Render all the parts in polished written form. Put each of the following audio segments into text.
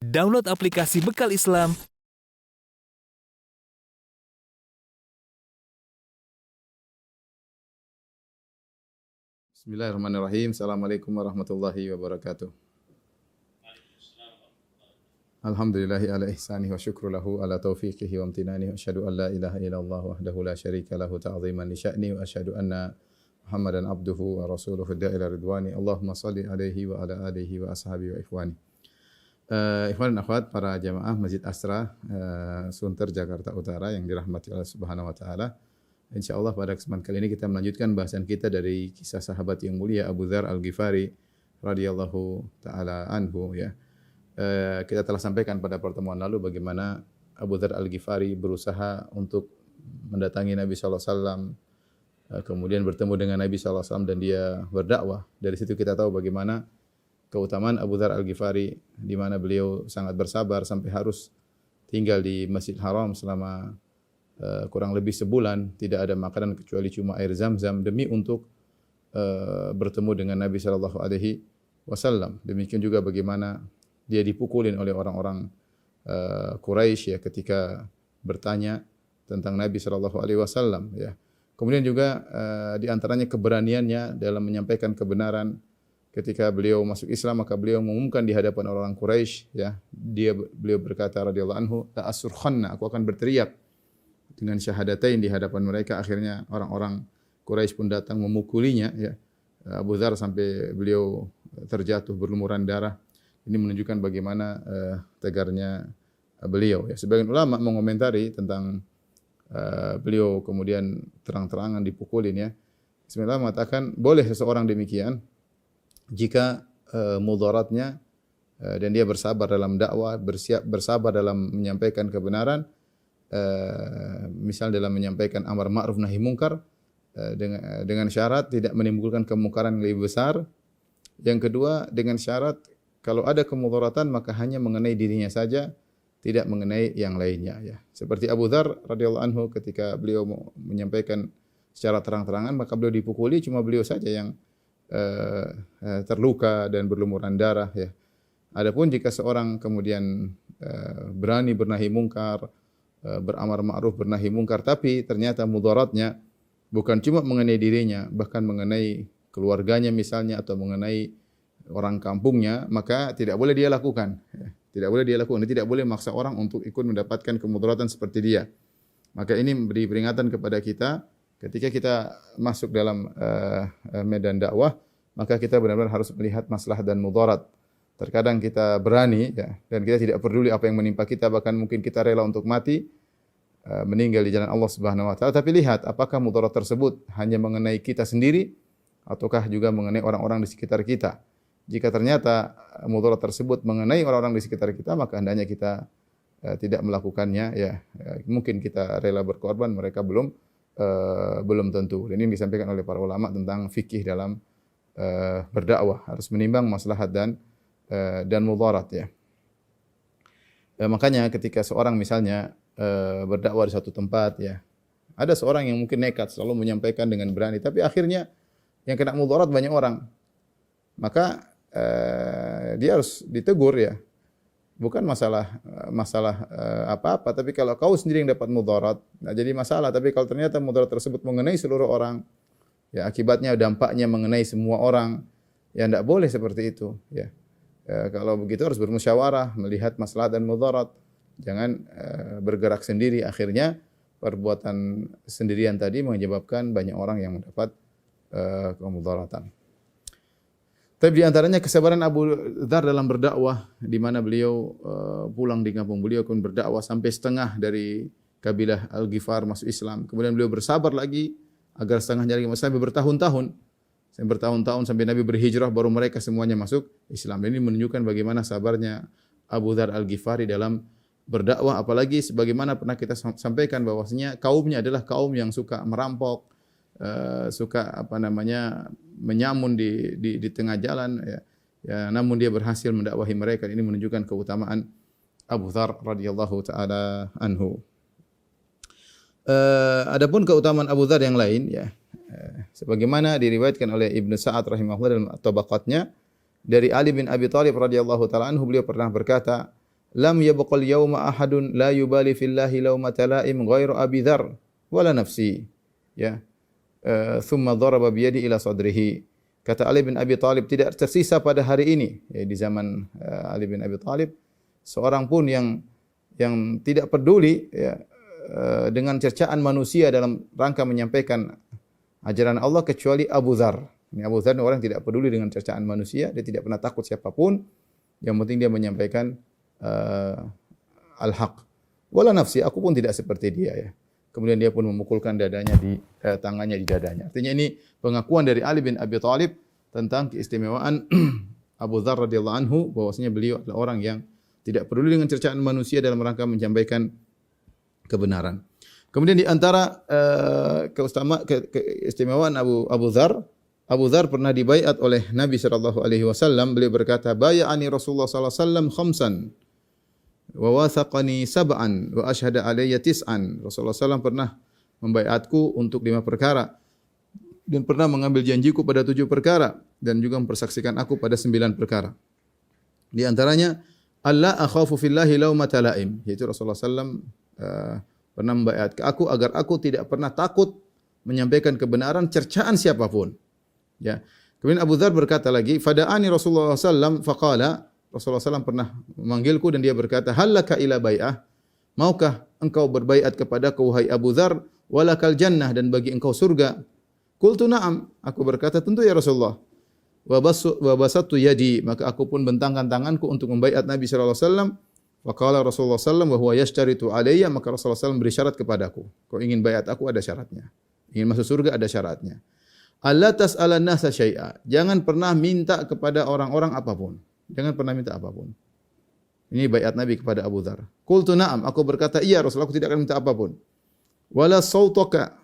Download aplikasi Bekal Islam. Bismillahirrahmanirrahim. Assalamualaikum warahmatullahi wabarakatuh. Alhamdulillahi ala ihsanihi wa syukru lahu ala taufiqihi wa amtinanihi wa asyhadu an la ilaha illallah wahdahu la syarika lahu ta'ziman li sya'ni wa asyhadu anna Muhammadan abduhu wa rasuluhu da'ila ridwani. Allahumma salli alaihi wa ala alihi wa ashabihi wa ikhwani. Ikhwan dan akhwat para jamaah Masjid Asra Sunter Jakarta Utara yang dirahmati Allah Subhanahu wa taala. Insyaallah pada kesempatan kali ini kita melanjutkan bahasan kita dari kisah sahabat yang mulia Abu Dzar Al-Ghifari radhiyallahu taala anhu ya. Kita telah sampaikan pada pertemuan lalu bagaimana Abu Dzar Al-Ghifari berusaha untuk mendatangi Nabi sallallahu alaihi wasallam, kemudian bertemu dengan Nabi sallallahu alaihi wasallam dan dia berdakwah. Dari situ kita tahu bagaimana keutamaan Abu Dzar Al-Ghifari di mana beliau sangat bersabar sampai harus tinggal di Masjidil Haram selama kurang lebih sebulan, tidak ada makanan kecuali cuma air Zam-Zam demi untuk bertemu dengan Nabi sallallahu alaihi wasallam. Demikian juga bagaimana dia dipukulin oleh orang-orang Quraisy ya ketika bertanya tentang Nabi sallallahu alaihi wasallam ya. Kemudian juga di antaranya keberaniannya dalam menyampaikan kebenaran. Ketika beliau masuk Islam maka beliau mengumumkan di hadapan orang Quraisy ya. Beliau berkata radhiyallahu anhu, la asurkhanna, aku akan berteriak dengan syahadatain di hadapan mereka. Akhirnya orang-orang Quraisy pun datang memukulinya ya. Abu Dzar sampai beliau terjatuh berlumuran darah. Ini menunjukkan bagaimana tegarnya beliau ya. Sebagian ulama mengomentari tentang beliau kemudian terang-terangan dipukulin ya. Sebenarnya mengatakan boleh seseorang demikian jika mudaratnya dan dia bersabar dalam dakwah, bersabar dalam menyampaikan kebenaran, misal dalam menyampaikan amar ma'ruf nahi mungkar dengan syarat tidak menimbulkan kemungkaran yang lebih besar. Yang kedua dengan syarat kalau ada kemudaratan maka hanya mengenai dirinya saja, tidak mengenai yang lainnya ya. Seperti Abu Dzar radhiyallahu anhu ketika beliau menyampaikan secara terang-terangan maka beliau dipukuli, cuma beliau saja yang terluka dan berlumuran darah ya. Adapun jika seorang kemudian berani bernahi mungkar, beramar ma'ruf bernahi mungkar, tapi ternyata mudaratnya bukan cuma mengenai dirinya, bahkan mengenai keluarganya misalnya atau mengenai orang kampungnya, maka tidak boleh dia lakukan ya. Tidak boleh dia lakukan, tidak boleh maksa orang untuk ikut mendapatkan kemudaratan seperti dia. Maka ini memberi peringatan kepada kita ketika kita masuk dalam medan dakwah, maka kita benar-benar harus melihat maslahat dan mudarat. Terkadang kita berani ya, dan kita tidak peduli apa yang menimpa kita, bahkan mungkin kita rela untuk mati, meninggal di jalan Allah Subhanahu wa taala. Tapi lihat apakah mudarat tersebut hanya mengenai kita sendiri ataukah juga mengenai orang-orang di sekitar kita. Jika ternyata mudarat tersebut mengenai orang-orang di sekitar kita, maka hendaknya kita tidak melakukannya ya. Mungkin kita rela berkorban, mereka belum tentu. Dan ini disampaikan oleh para ulama tentang fikih dalam berdakwah, harus menimbang maslahat dan mudarat ya. Makanya ketika seorang misalnya berdakwah di satu tempat ya, ada seorang yang mungkin nekat selalu menyampaikan dengan berani, tapi akhirnya yang kena mudarat banyak orang. Maka dia harus ditegur ya. Bukan masalah apa-apa, tapi kalau kau sendiri yang dapat mudarat, nah jadi masalah. Tapi kalau ternyata mudarat tersebut mengenai seluruh orang, ya akibatnya dampaknya mengenai semua orang, ya tidak boleh seperti itu. Ya. Kalau begitu harus bermusyawarah, melihat maslahat dan mudarat. Jangan bergerak sendiri. Akhirnya perbuatan sendirian tadi menyebabkan banyak orang yang mendapat kemudaratan. Tapi di antaranya kesabaran Abu Dzar dalam berdakwah, di mana beliau pulang di kampung beliau kemudian berdakwah sampai setengah dari kabilah Al-Ghifar masuk Islam. Kemudian beliau bersabar lagi agar setengahnya lagi sampai bertahun-tahun. Sampai bertahun-tahun sampai Nabi berhijrah baru mereka semuanya masuk Islam. Dan ini menunjukkan bagaimana sabarnya Abu Dzar Al-Ghifari dalam berdakwah, apalagi sebagaimana pernah kita sampaikan bahwasanya kaumnya adalah kaum yang suka merampok, suka menyamun di tengah jalan ya. Ya, namun dia berhasil mendakwahi mereka. Ini menunjukkan keutamaan Abu Dzar radhiyallahu taala anhu. Adapun keutamaan Abu Dzar yang lain ya, sebagaimana diriwayatkan oleh Ibnu Sa'ad rahimahullah dalam Tabaqatnya dari Ali bin Abi Thalib radhiyallahu taala anhu, beliau pernah berkata, lam yabqal yawma ahadun la yubali fillahi laumata laim ghairu Abi Dzar wala nafsi. Ya. Thumma daraba biyadi ila sadrihi. Kata Ali bin Abi Thalib, tidak tersisa pada hari ini, ya, di zaman Ali bin Abi Thalib, seorang pun yang tidak peduli, ya, dengan cercaan manusia dalam rangka menyampaikan ajaran Allah kecuali Abu Dzar. Ini Abu Dzar orang yang tidak peduli dengan cercaan manusia, dia tidak pernah takut siapapun, yang penting dia menyampaikan al-haq. Wala nafsi, aku pun tidak seperti dia, ya. Kemudian dia pun memukulkan dadanya tangannya di dadanya. Artinya ini pengakuan dari Ali bin Abi Thalib tentang keistimewaan Abu Dzar radhiyallahu anhu, bahwasanya beliau adalah orang yang tidak peduli dengan cercaan manusia dalam rangka menyampaikan kebenaran. Kemudian di antara keistimewaan Abu Dzar pernah dibaiat oleh Nabi sallallahu alaihi wasallam. Beliau berkata, "Bai'ani Rasulullah sallallahu alaihi wasallam khamsan wa wathaqani sab'an wa asyhada alayya tis'an." Rasulullah SAW pernah membaiatku untuk 5 perkara dan pernah mengambil janjiku pada 7 perkara dan juga mempersaksikan aku pada 9 perkara. Di antaranya alla akhafu fillahi laumata laim, yaitu Rasulullah SAW pernah membaiat ke aku agar aku tidak pernah takut menyampaikan kebenaran cercaan siapapun. Ya. Kemudian Abu Dzar berkata lagi, fada'ani Rasulullah SAW faqala, Rasulullah SAW pernah memanggilku dan dia berkata, hallaka ila bai'ah, maukah engkau berbaiat kepadaku wahai Abu Dzar, walakal jannah, dan bagi engkau surga? Qultu na'am, aku berkata tentu ya Rasulullah. Wa basattu yadi, maka aku pun bentangkan tanganku untuk membaiat Nabi sallallahu alaihi wasallam. Wa qala Rasulullah sallallahu wa huwa yashtaritu alayya, maka Rasulullah sallallahu beri syarat kepadaku. Kau ingin baiat aku, ada syaratnya. Ingin masuk surga, ada syaratnya. Allah tas'alan nasa syai'a, jangan pernah minta kepada orang-orang apapun. Jangan pernah minta apapun. Ini baiat Nabi kepada Abu Dzar. Qultu na'am, aku berkata iya Rasulullah, aku tidak akan minta apapun. Wala sautaka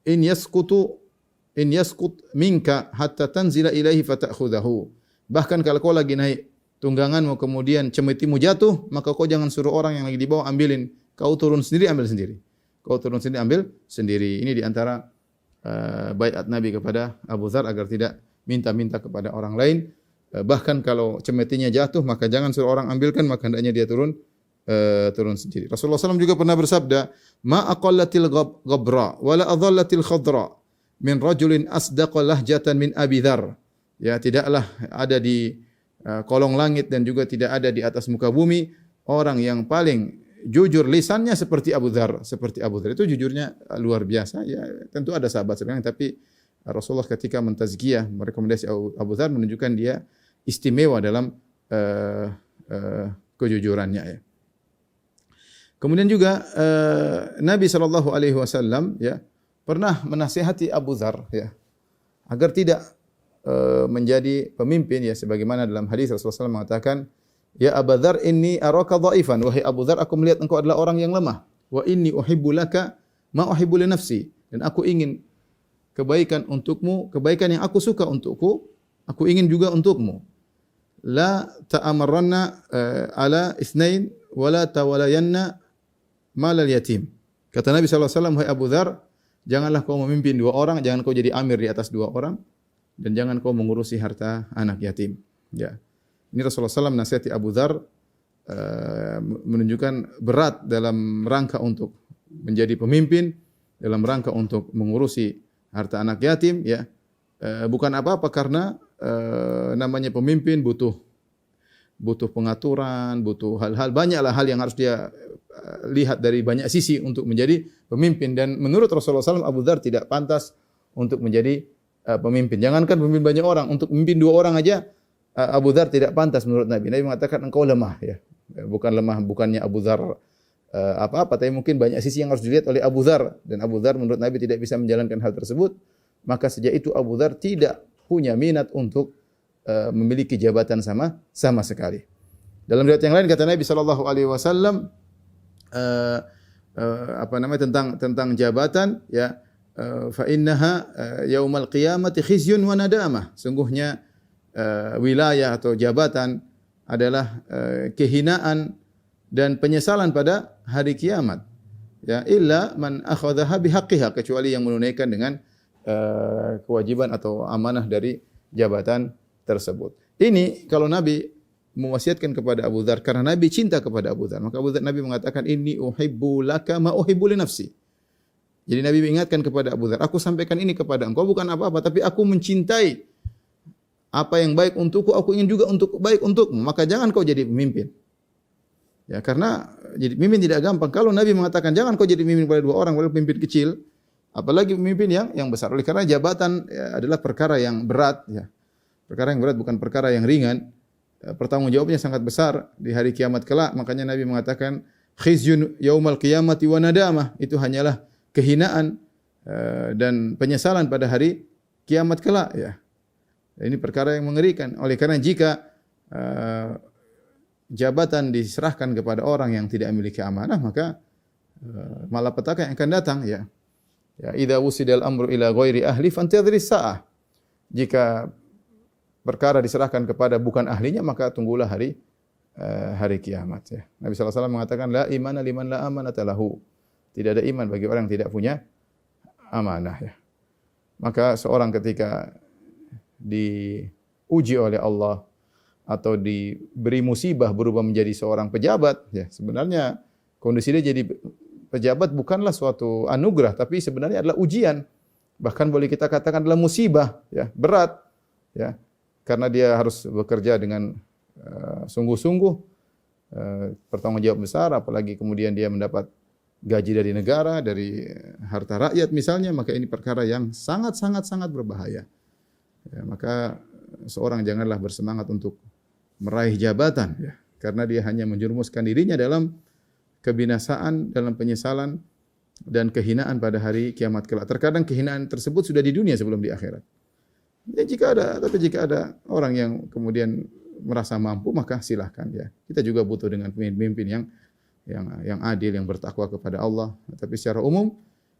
in yaskut minka hatta tanzila ilaihi fata'khudahu. Bahkan kalau kau lagi naik tungganganmu kemudian cemetimu jatuh, maka kau jangan suruh orang yang lagi di bawah ambilin. Kau turun sendiri, ambil sendiri. Kau turun sendiri, ambil sendiri. Ini di antara baiat Nabi kepada Abu Dzar agar tidak minta-minta kepada orang lain. Bahkan kalau cemetinya jatuh, maka jangan suruh orang ambilkan, maka hendaknya dia turun sendiri. Rasulullah SAW juga pernah bersabda, ma aqallatil ghabra wala adhallatil khadra min rajulin asdaqa lahjatan min Abi Dzar. Ya, tidaklah ada di kolong langit dan juga tidak ada di atas muka bumi orang yang paling jujur lisannya seperti Abu Dzar. Seperti Abu Dzar itu jujurnya luar biasa. Ya, tentu ada sahabat sebenarnya, tapi Rasulullah ketika mentazkiyah, merekomendasi Abu Dzar, menunjukkan dia istimewa dalam kejujurannya, ya. Kemudian juga Nabi sallallahu alaihi wasallam, ya, pernah menasihati Abu Dzar, ya, agar tidak menjadi pemimpin, ya, sebagaimana dalam hadis Rasulullah SAW mengatakan, ya Abu Dzar inni araka dhaifan, wahai Abu Dzar, aku melihat engkau adalah orang yang lemah. Wa inni uhibbu laka ma uhibbu li nafsi, dan aku ingin kebaikan untukmu, kebaikan yang aku suka untukku, aku ingin juga untukmu. La ta'amarranna ala itsnain wa la tawalayanna malal yatim. Kata Nabi sallallahu alaihi wasallam, wahai Abu Dzar, janganlah kau memimpin 2 orang, jangan kau jadi amir di atas 2 orang, dan jangan kau mengurusi harta anak yatim. Ya. Ini Rasulullah SAW nasihati Abu Dzar, menunjukkan berat dalam rangka untuk menjadi pemimpin, dalam rangka untuk mengurusi harta anak yatim, ya. Bukan apa-apa, karena namanya pemimpin butuh pengaturan, butuh hal-hal, banyaklah hal yang harus dia lihat dari banyak sisi untuk menjadi pemimpin. Dan menurut Rasulullah SAW, Abu Dzar tidak pantas untuk menjadi pemimpin. Jangankan pemimpin banyak orang, untuk memimpin 2 orang aja Abu Dzar tidak pantas menurut Nabi. Nabi mengatakan engkau lemah, ya. Bukannya Abu Dzar apa-apa, tapi mungkin banyak sisi yang harus dilihat oleh Abu Dzar, dan Abu Dzar menurut Nabi tidak bisa menjalankan hal tersebut. Maka sejak itu Abu Dzar tidak punya minat untuk memiliki jabatan sama sekali. Dalam riwayat yang lain kata Nabi sallallahu alaihi wasallam tentang jabatan, ya, fa innaha yaumal qiyamati khizyun wa nadamah. Sungguhnya wilayah atau jabatan adalah kehinaan dan penyesalan pada hari kiamat. Ya, illa man akhadhaha bihaqqiha, kecuali yang menunaikan dengan kewajiban atau amanah dari jabatan tersebut. Ini kalau Nabi mewasiatkan kepada Abu Dzar karena Nabi cinta kepada Abu Dzar. Maka Nabi mengatakan inni uhibbu laka ma uhibbu li nafsi. Jadi Nabi mengingatkan kepada Abu Dzar, aku sampaikan ini kepada engkau bukan apa-apa, tapi aku mencintai apa yang baik untukku, aku ingin juga untuk baik untukmu. Maka jangan kau jadi pemimpin. Ya, karena jadi pemimpin tidak gampang. Kalau Nabi mengatakan jangan kau jadi pemimpin pada dua orang, walaupun pemimpin kecil, apalagi pemimpin yang besar. Oleh karena jabatan ya, adalah perkara yang berat. Ya. Perkara yang berat bukan perkara yang ringan. Pertanggungjawabannya sangat besar di hari kiamat kelak. Makanya Nabi mengatakan khizyun yaumal qiyamati wa nadamah. Itu hanyalah kehinaan dan penyesalan pada hari kiamat kelak. Ya. Ini perkara yang mengerikan. Oleh karena jika jabatan diserahkan kepada orang yang tidak memiliki amanah, maka malapetaka yang akan datang. Ya, idza wusidal amru ila ghairi ahli fantadhiris sa'ah. Jika perkara diserahkan kepada bukan ahlinya, maka tunggulah hari kiamat. Ya. Nabi SAW mengatakan, la imana liman la amanata lahu. Tidak ada iman bagi orang yang tidak punya amanah. Ya. Maka seorang ketika diuji oleh Allah atau diberi musibah berubah menjadi seorang pejabat, ya sebenarnya kondisi dia jadi pejabat bukanlah suatu anugerah, tapi sebenarnya adalah ujian. Bahkan boleh kita katakan adalah musibah, ya berat, ya. Karena dia harus bekerja dengan sungguh-sungguh, bertanggung jawab besar, apalagi kemudian dia mendapat gaji dari negara, dari harta rakyat misalnya, maka ini perkara yang sangat berbahaya. Ya, maka seorang janganlah bersemangat untuk meraih jabatan, ya, karena dia hanya menjerumuskan dirinya dalam kebinasaan, dalam penyesalan dan kehinaan pada hari kiamat kelak. Terkadang kehinaan tersebut sudah di dunia sebelum di akhirat. Ya, jika ada orang yang kemudian merasa mampu, maka silahkan ya. Kita juga butuh dengan pemimpin yang adil, yang bertakwa kepada Allah. Tapi secara umum,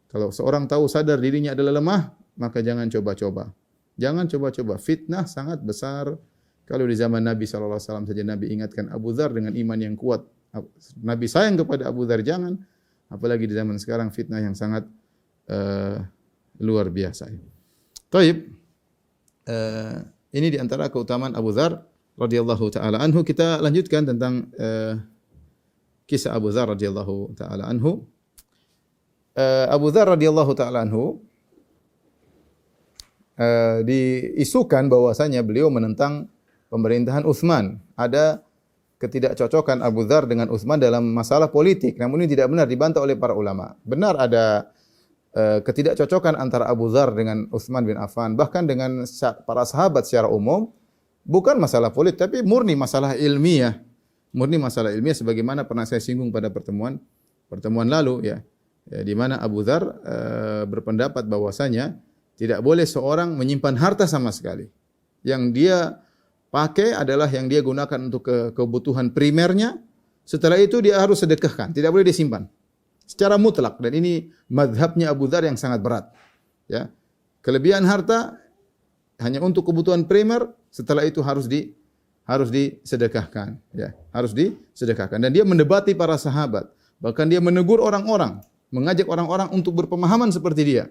kalau seorang tahu sadar dirinya adalah lemah, maka jangan coba-coba. Jangan coba-coba. Fitnah sangat besar. Kalau di zaman Nabi SAW saja Nabi ingatkan Abu Dzar dengan iman yang kuat. Nabi sayang kepada Abu Dzar, jangan. Apalagi di zaman sekarang fitnah yang sangat luar biasa. Taib. Ini di antara keutamaan Abu Dzar radhiyallahu taala anhu. Kita lanjutkan tentang kisah Abu Dzar radhiyallahu taala anhu. Abu Dzar radhiyallahu taala anhu diisukan bahwasanya beliau menentang pemerintahan Utsman. Ada ketidakcocokan Abu Dzar dengan Utsman dalam masalah politik. Namun ini tidak benar, dibantah oleh para ulama. Benar ada ketidakcocokan antara Abu Dzar dengan Utsman bin Affan, bahkan dengan para sahabat secara umum, bukan masalah politik, tapi murni masalah ilmiah. Murni masalah ilmiah sebagaimana pernah saya singgung pada pertemuan lalu ya. Di mana Abu Dzar berpendapat bahwasanya tidak boleh seorang menyimpan harta sama sekali. Yang dia pakai adalah yang dia gunakan untuk kebutuhan primernya. Setelah itu dia harus sedekahkan, tidak boleh disimpan. Secara mutlak, dan ini mazhabnya Abu Dzar yang sangat berat. Ya. Kelebihan harta hanya untuk kebutuhan primer, setelah itu harus disedekahkan, ya, harus disedekahkan. Dan dia mendebati para sahabat, bahkan dia menegur orang-orang, mengajak orang-orang untuk berpemahaman seperti dia.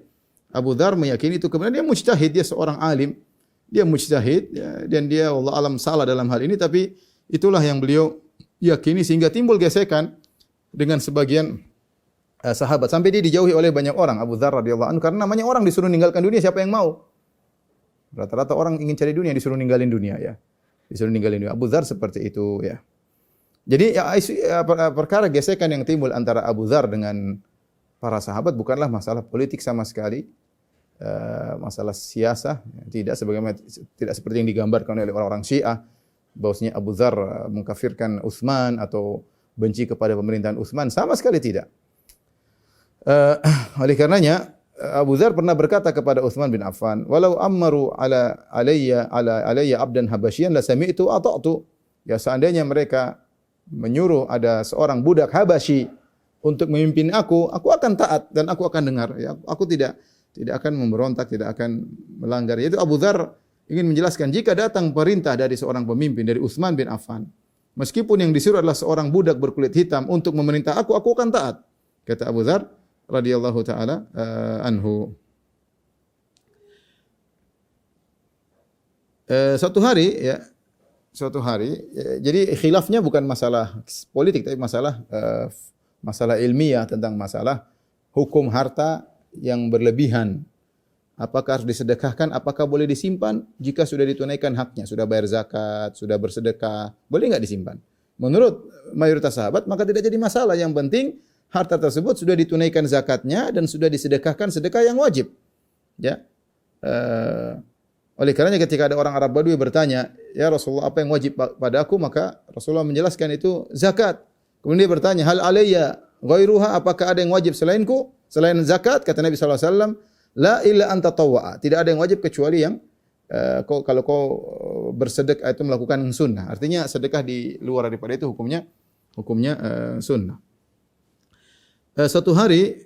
Abu Dzar meyakini itu, kemudian dia mujtahid, dia seorang alim, dia mujtahid, ya, dan dia wallahu alam salah dalam hal ini, tapi itulah yang beliau yakini sehingga timbul gesekan dengan sebagian sahabat sampai dia dijauhi oleh banyak orang, Abu Dzar radhiyallahu anhu, karena namanya orang disuruh ninggalkan dunia, siapa yang mau? Rata-rata orang ingin cari dunia, disuruh ninggalin dunia ya. Disuruh ninggalin dunia. Abu Dzar seperti itu ya. Jadi perkara gesekan yang timbul antara Abu Dzar dengan para sahabat bukanlah masalah politik sama sekali. Masalah siasah, tidak seperti yang digambarkan oleh orang-orang Syiah bahwasanya Abu Dzar mengkafirkan Utsman atau benci kepada pemerintahan Utsman, sama sekali tidak. Oleh karenanya Abu Dzar pernah berkata kepada Utsman bin Affan, "Walau ammaru alayya abdan habasyian la sami'tu ata'tu." Ya, seandainya mereka menyuruh ada seorang budak Habasyi untuk memimpin aku akan taat dan aku akan dengar. Ya, aku tidak akan memberontak, tidak akan melanggar. Yaitu Abu Dzar ingin menjelaskan jika datang perintah dari seorang pemimpin, dari Utsman bin Affan, meskipun yang disuruh adalah seorang budak berkulit hitam untuk memerintah aku akan taat. Kata Abu Dzar radhiyallahu taala anhu. Suatu hari ya, suatu hari, jadi khilafnya bukan masalah politik tapi masalah ilmiah tentang masalah hukum harta yang berlebihan. Apakah harus disedekahkan, apakah boleh disimpan jika sudah ditunaikan haknya, sudah bayar zakat, sudah bersedekah, boleh enggak disimpan? Menurut mayoritas sahabat maka tidak jadi masalah, yang penting harta tersebut sudah ditunaikan zakatnya dan sudah disedekahkan sedekah yang wajib. Ya. Oleh karenanya ketika ada orang Arab Badui bertanya, "Ya Rasulullah, apa yang wajib pada aku?" Maka Rasulullah menjelaskan itu zakat. Kemudian dia bertanya, "Hal alayya ghairuha?" Apakah ada yang wajib selainku? Selain zakat? Kata Nabi sallallahu alaihi wasallam, "La illa an tatawwa'a." Tidak ada yang wajib kecuali yang kalau kau bersedekah itu melakukan sunnah. Artinya sedekah di luar daripada itu hukumnya sunnah. Suatu hari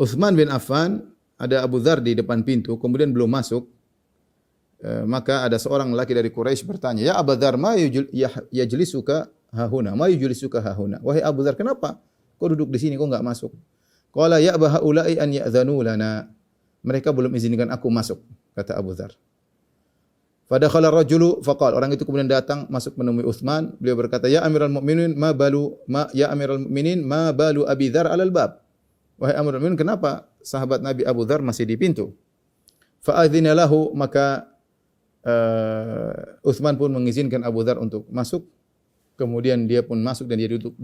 Utsman bin Affan, ada Abu Dzar di depan pintu, kemudian belum masuk. Maka ada seorang lelaki dari Quraisy bertanya, "Ya Abu Dzar, ma yajlisuka hahuna? Ma yujlisuka hahuna?" Wahai Abu Dzar, kenapa kau duduk di sini, kau enggak masuk? Qala ya haula'i an ya'dzanu lana. Mereka belum izinkan aku masuk, kata Abu Dzar. Fadakhala rajulu faqala, orang itu kemudian datang masuk menemui Utsman. Beliau berkata, "Ya Amirul Mukminin, ma balu Abi Dzar 'alal bab?" Wahai Amirul Mukminin, kenapa sahabat Nabi Abu Dzar masih di pintu? Fa'adzina lahu, maka Utsman pun mengizinkan Abu Dzar untuk masuk. Kemudian dia pun masuk dan dia duduk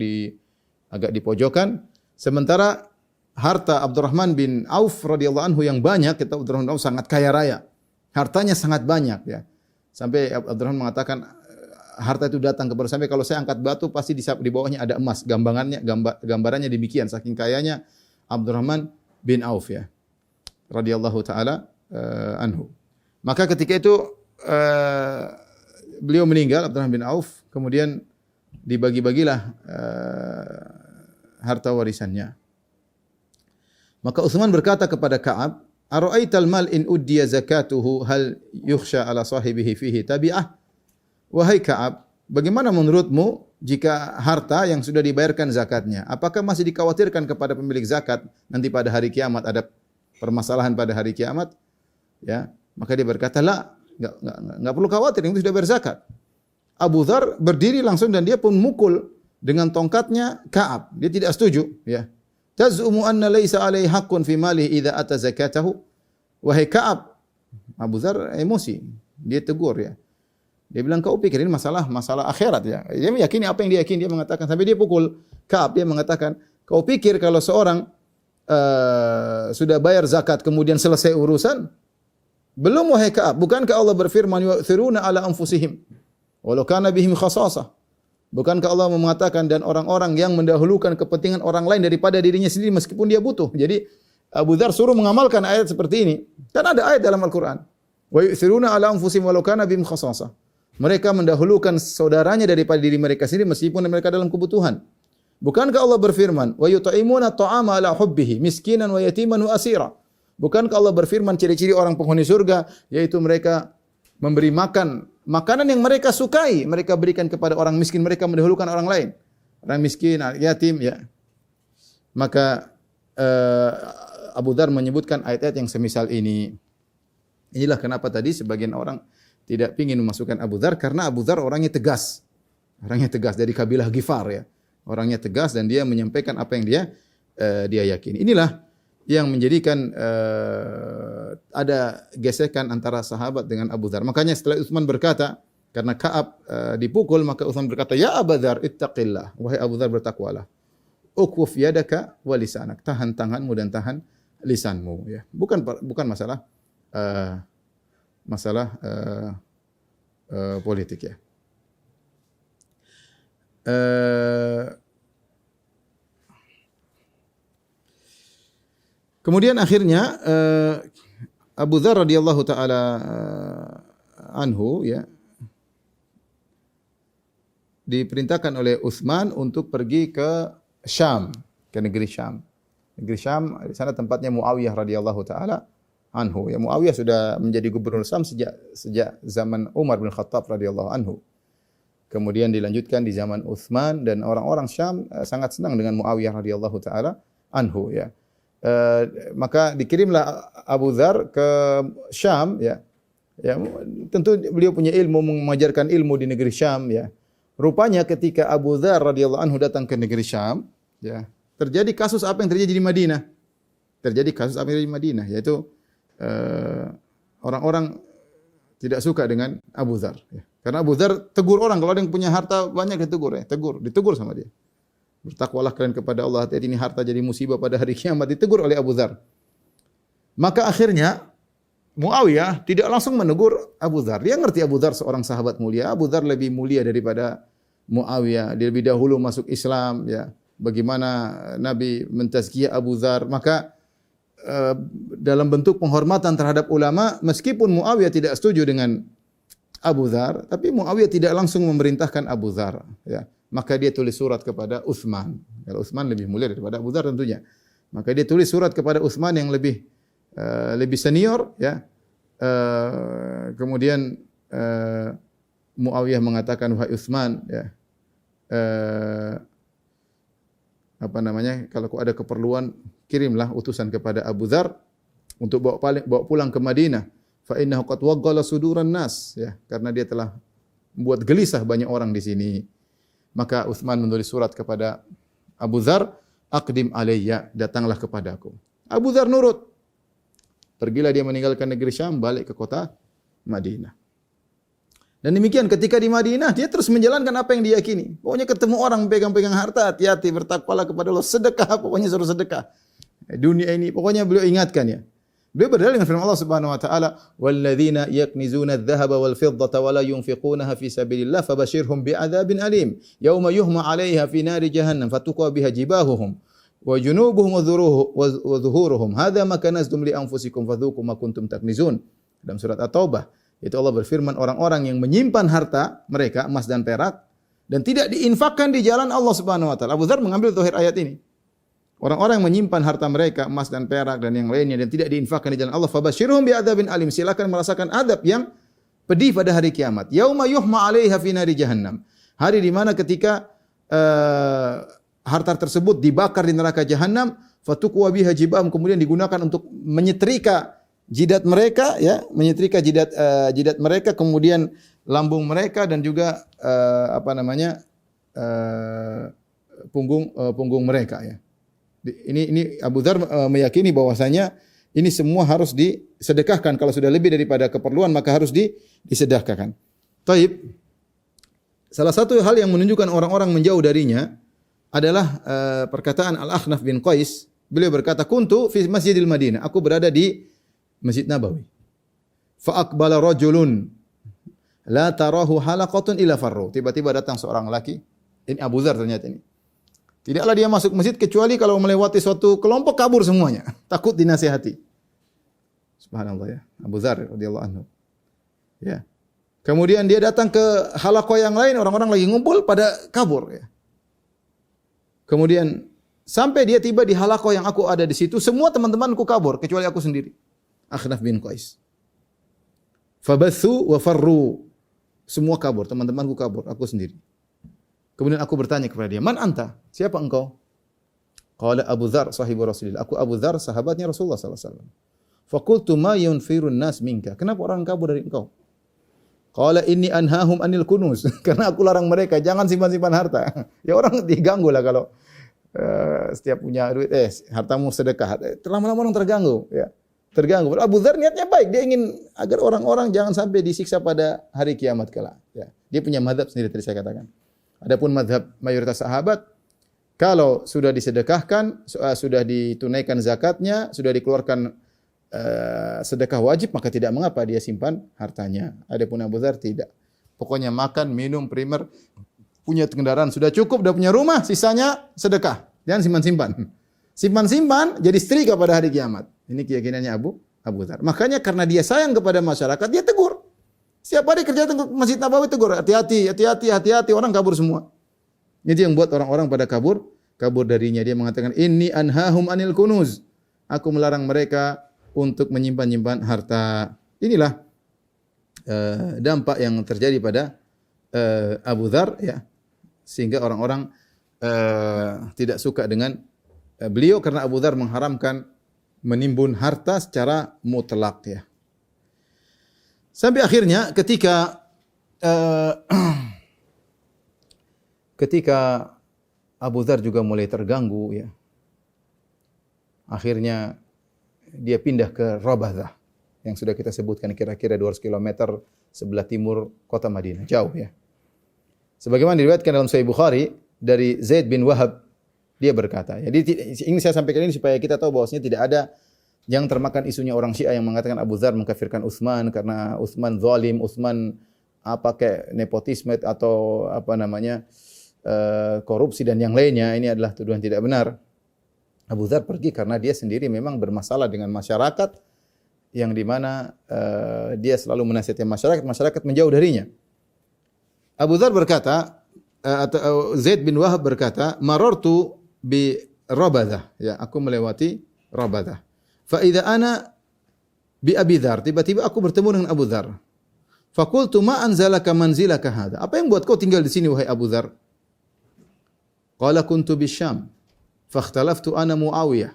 agak di pojokan. Sementara harta Abdurrahman bin Auf radhiyallahu anhu yang banyak, kita Abdurrahman bin Auf sangat kaya raya. Hartanya sangat banyak ya. Sampai Abdurrahman mengatakan harta itu datang kepada sampai kalau saya angkat batu pasti di bawahnya ada emas. Gambarannya demikian, saking kayanya Abdurrahman bin Auf ya. Radhiyallahu taala anhu. Maka ketika itu beliau meninggal, Abdurrahman bin Auf, kemudian dibagi-bagilah harta warisannya. Maka Utsman berkata kepada Ka'ab, "Ara'aital mal in uddiya zakatuhu hal yukhsha ala sahibihi fihi tabi'ah?" Wahai Ka'ab, bagaimana menurutmu jika harta yang sudah dibayarkan zakatnya, apakah masih dikhawatirkan kepada pemilik zakat nanti pada hari kiamat ada permasalahan pada hari kiamat? Ya, maka dia berkata, "La, enggak perlu khawatir, itu sudah berzakat." Abu Dzar berdiri langsung dan dia pun mukul dengan tongkatnya Ka'ab. Dia tidak setuju, ya. "Tazumu anna laisa alaihi haqqun fi malihi idza ata zakatahu." Wahai Ka'ab, Abu Dzar emosi. Dia tegur ya. Dia bilang, "Kau pikir ini masalah akhirat ya?" Dia meyakini apa yang dia yakini, dia mengatakan sampai dia pukul Ka'ab, dia mengatakan, "Kau pikir kalau seorang sudah bayar zakat kemudian selesai urusan? Belum wahai Ka'ab, bukankah Allah berfirman yu'thiruna ala anfusihim walau kana bihim khasasah?" Bukankah Allah mengatakan dan orang-orang yang mendahulukan kepentingan orang lain daripada dirinya sendiri meskipun dia butuh. Jadi Abu Dzar suruh mengamalkan ayat seperti ini. Kan ada ayat dalam Al-Qur'an. Wa yu'thiruna ala anfusihim walau kana bihim khasasah. Mereka mendahulukan saudaranya daripada diri mereka sendiri meskipun mereka dalam kebutuhan. Bukankah Allah berfirman, "Wa yut'imuna at'ama ala hubbihi miskinan wa yatiman wa asira." Bukankah Allah berfirman ciri-ciri orang penghuni surga yaitu mereka memberi makan makanan yang mereka sukai, mereka berikan kepada orang miskin, mereka mendahulukan orang lain. Orang miskin, yatim ya. Maka Abu Dzar menyebutkan ayat-ayat yang semisal ini. Inilah kenapa tadi sebagian orang tidak ingin memasukkan Abu Dzar karena Abu Dzar orangnya tegas. Orangnya tegas dari kabilah Ghifar ya. Orangnya tegas dan dia menyampaikan apa yang dia yakini. Inilah yang menjadikan ada gesekan antara sahabat dengan Abu Dzar. Makanya setelah Utsman berkata, karena Ka'ab dipukul, maka Utsman berkata, "Ya Abu Dzar, ittaqillah." Wahai Abu Dzar, bertakwalah. Ukuf yadaka wa lisanak. Tahan tanganmu dan tahan lisanmu ya. Bukan masalah politik ya. Kemudian akhirnya Abu Dzar radhiyallahu taala anhu ya diperintahkan oleh Utsman untuk pergi ke Syam, ke negeri Syam. Negeri Syam di sana tempatnya Muawiyah radhiyallahu taala anhu. Ya Muawiyah sudah menjadi gubernur Syam sejak zaman Umar bin Khattab radhiyallahu anhu. Kemudian dilanjutkan di zaman Utsman dan orang-orang Syam sangat senang dengan Muawiyah radhiyallahu taala anhu ya. Maka dikirimlah Abu Dzar ke Syam ya. Ya, tentu beliau punya ilmu, mengajarkan ilmu di negeri Syam ya. Rupanya ketika Abu Dzar radhiyallahu anhu datang ke negeri Syam, ya, terjadi kasus apa yang terjadi di Madinah. Terjadi kasus apa yang terjadi di Madinah, yaitu orang-orang tidak suka dengan Abu Dzar ya. Karena Abu Dzar tegur orang, kalau ada yang punya harta banyak ditegur ya, ditegur sama dia. Bertakwalah kalian kepada Allah, hati-hati ini harta jadi musibah pada hari kiamat, ditegur oleh Abu Dzar. Maka akhirnya Muawiyah tidak langsung menegur Abu Dzar. Dia ngerti Abu Dzar seorang sahabat mulia. Abu Dzar lebih mulia daripada Muawiyah. Dia lebih dahulu masuk Islam ya. Bagaimana Nabi mentazkiyah Abu Dzar, maka dalam bentuk penghormatan terhadap ulama, meskipun Muawiyah tidak setuju dengan Abu Dzar, tapi Muawiyah tidak langsung memerintahkan Abu Dzar ya. Maka dia tulis surat kepada Utsman. Kalau Utsman lebih mulia daripada Abu Dzar tentunya. Maka dia tulis surat kepada Utsman yang lebih senior ya. Kemudian Muawiyah mengatakan, wahai Utsman ya, kalau ada keperluan kirimlah utusan kepada Abu Dzar untuk bawa pulang ke Madinah. Fa innahu qad waggala suduran nas ya, karena dia telah membuat gelisah banyak orang di sini. Maka Utsman menulis surat kepada Abu Dzar, aqdim alayya, datanglah kepadaku. Abu Dzar nurut. Pergilah dia meninggalkan negeri Syam, balik ke kota Madinah. Dan demikian ketika di Madinah, dia terus menjalankan apa yang diyakini. Pokoknya ketemu orang pegang-pegang harta, hati-hati, bertakwalah kepada Allah, sedekah, pokoknya suruh sedekah. Dunia ini, pokoknya beliau ingatkan ya. Beliau berdalil dengan firman Allah Subhanahu wa taala, "Walladzina yaknizuna adh-dhahaba wal fiddata wa la yunfiqunaha fi sabilillah fabashshirhum bi'adzabin alim, yauma yuhma 'alaiha fi nari jahannam fatuqwa biha jibahuhum wa junubuhum wa dhuhuruhum hadza ma kanaztum li anfusikum fadzuqu ma kuntum taknizun." Dalam surat At-Taubah, itu Allah berfirman, orang-orang yang menyimpan harta mereka emas dan perak dan tidak diinfakkan di jalan Allah Subhanahu wa taala. Abu Dzar mengambil zahir ayat ini. Orang-orang yang menyimpan harta mereka emas dan perak dan yang lainnya dan tidak diinfakkan di jalan Allah, fabasyirhum bi'adzabin alim, silakan merasakan adab yang pedih pada hari kiamat. Yauma yuhma 'alaiha fi nari jahannam. Hari di mana ketika harta tersebut dibakar di neraka jahanam, fatuqwa biha jibahum, kemudian digunakan untuk menyetrika jidat mereka ya, menyetrika jidat mereka, kemudian lambung mereka dan juga punggung mereka ya. Ini Abu Dzar meyakini bahwasanya ini semua harus disedekahkan. Kalau sudah lebih daripada keperluan maka harus disedekahkan. Taib. Salah satu hal yang menunjukkan orang-orang menjauh darinya adalah perkataan Al-Akhnaf bin Qais. Beliau berkata, "Kuntu fi Masjidil Madinah." Aku berada di Masjid Nabawi. Fa aqbala rajulun la tarahu halaqatun illa farru. Tiba-tiba datang seorang laki. Ini Abu Dzar ternyata ini. Tidaklah dia masuk masjid kecuali kalau melewati suatu kelompok kabur semuanya. Takut dinasihati. Subhanallah ya. Abu Dzar radhiyallahu anhu. Ya. Kemudian dia datang ke halaqah yang lain, orang-orang lagi ngumpul pada kabur ya. Kemudian sampai dia tiba di halaqah yang aku ada di situ, semua teman-temanku kabur kecuali aku sendiri. Akhnaf bin Qais. Fabathu wa farru. Semua kabur, teman-temanku kabur, aku sendiri. Kemudian aku bertanya kepada dia, "Man anta? Siapa engkau?" Qala Abu Dzar sahibu Rasulillah. Aku Abu Dzar, sahabatnya Rasulullah sallallahu alaihi wasallam. Faqultu ma yunfirun nas minka? Kenapa orang kabur dari engkau? Qala inni anhahum anil kunuz. Karena aku larang mereka jangan simpan-simpan harta. Ya orang diganggu lah kalau setiap punya duit, hartamu sedekah. Lama-lama orang terganggu, ya. Terganggu. Abu Dzar niatnya baik, dia ingin agar orang-orang jangan sampai disiksa pada hari kiamat kelak, ya. Dia punya mazhab sendiri tadi saya katakan. Adapun mazhab mayoritas sahabat, kalau sudah disedekahkan, sudah ditunaikan zakatnya, sudah dikeluarkan sedekah wajib, maka tidak mengapa dia simpan hartanya. Adapun Abu Dzar tidak. Pokoknya makan, minum, primer, punya kendaraan sudah cukup, sudah punya rumah, sisanya sedekah. Jangan simpan-simpan. Simpan-simpan jadi setrika pada hari kiamat. Ini keyakinannya Abu Dzar. Makanya karena dia sayang kepada masyarakat, dia tegur. Setiap hari kerja ke Masjid Nabawi tegur, hati-hati, orang kabur semua. Itu yang buat orang-orang pada kabur darinya. Dia mengatakan, "Inni anhahum anil kunuz." Aku melarang mereka untuk menyimpan-nyimpan harta. Inilah dampak yang terjadi pada Abu Dzar ya. Sehingga orang-orang tidak suka dengan beliau karena Abu Dzar mengharamkan menimbun harta secara mutlak ya. Sampai akhirnya eh, ketika Abu Dzar juga mulai terganggu ya. Akhirnya dia pindah ke Rabazah yang sudah kita sebutkan kira-kira 200 km sebelah timur kota Madinah, jauh ya. Sebagaimana diriwayatkan dalam Sahih Bukhari dari Zaid bin Wahab, dia berkata, jadi ini saya sampaikan ini supaya kita tahu bahwasanya tidak ada yang termakan isunya orang Syiah yang mengatakan Abu Dzar mengkafirkan Utsman karena Utsman zalim, Utsman apa kayak nepotisme atau apa namanya korupsi dan yang lainnya. Ini adalah tuduhan tidak benar. Abu Dzar pergi karena dia sendiri memang bermasalah dengan masyarakat yang di mana dia selalu menasihati masyarakat menjauh darinya. Abu Dzar berkata atau Zaid bin Wahab berkata, "Marartu bi Rabadzah." Ya, aku melewati Rabadzah. Fa idza ana bi Abi Dzar, tiba-tiba aku bertemu dengan Abu Dzar. Fa qultu ma anzalaka manzilaka hadha? Apa yang buat kau tinggal di sini wahai Abu Dzar? Qala kuntu bisyam. Fakhtalaftu ana Muawiyah.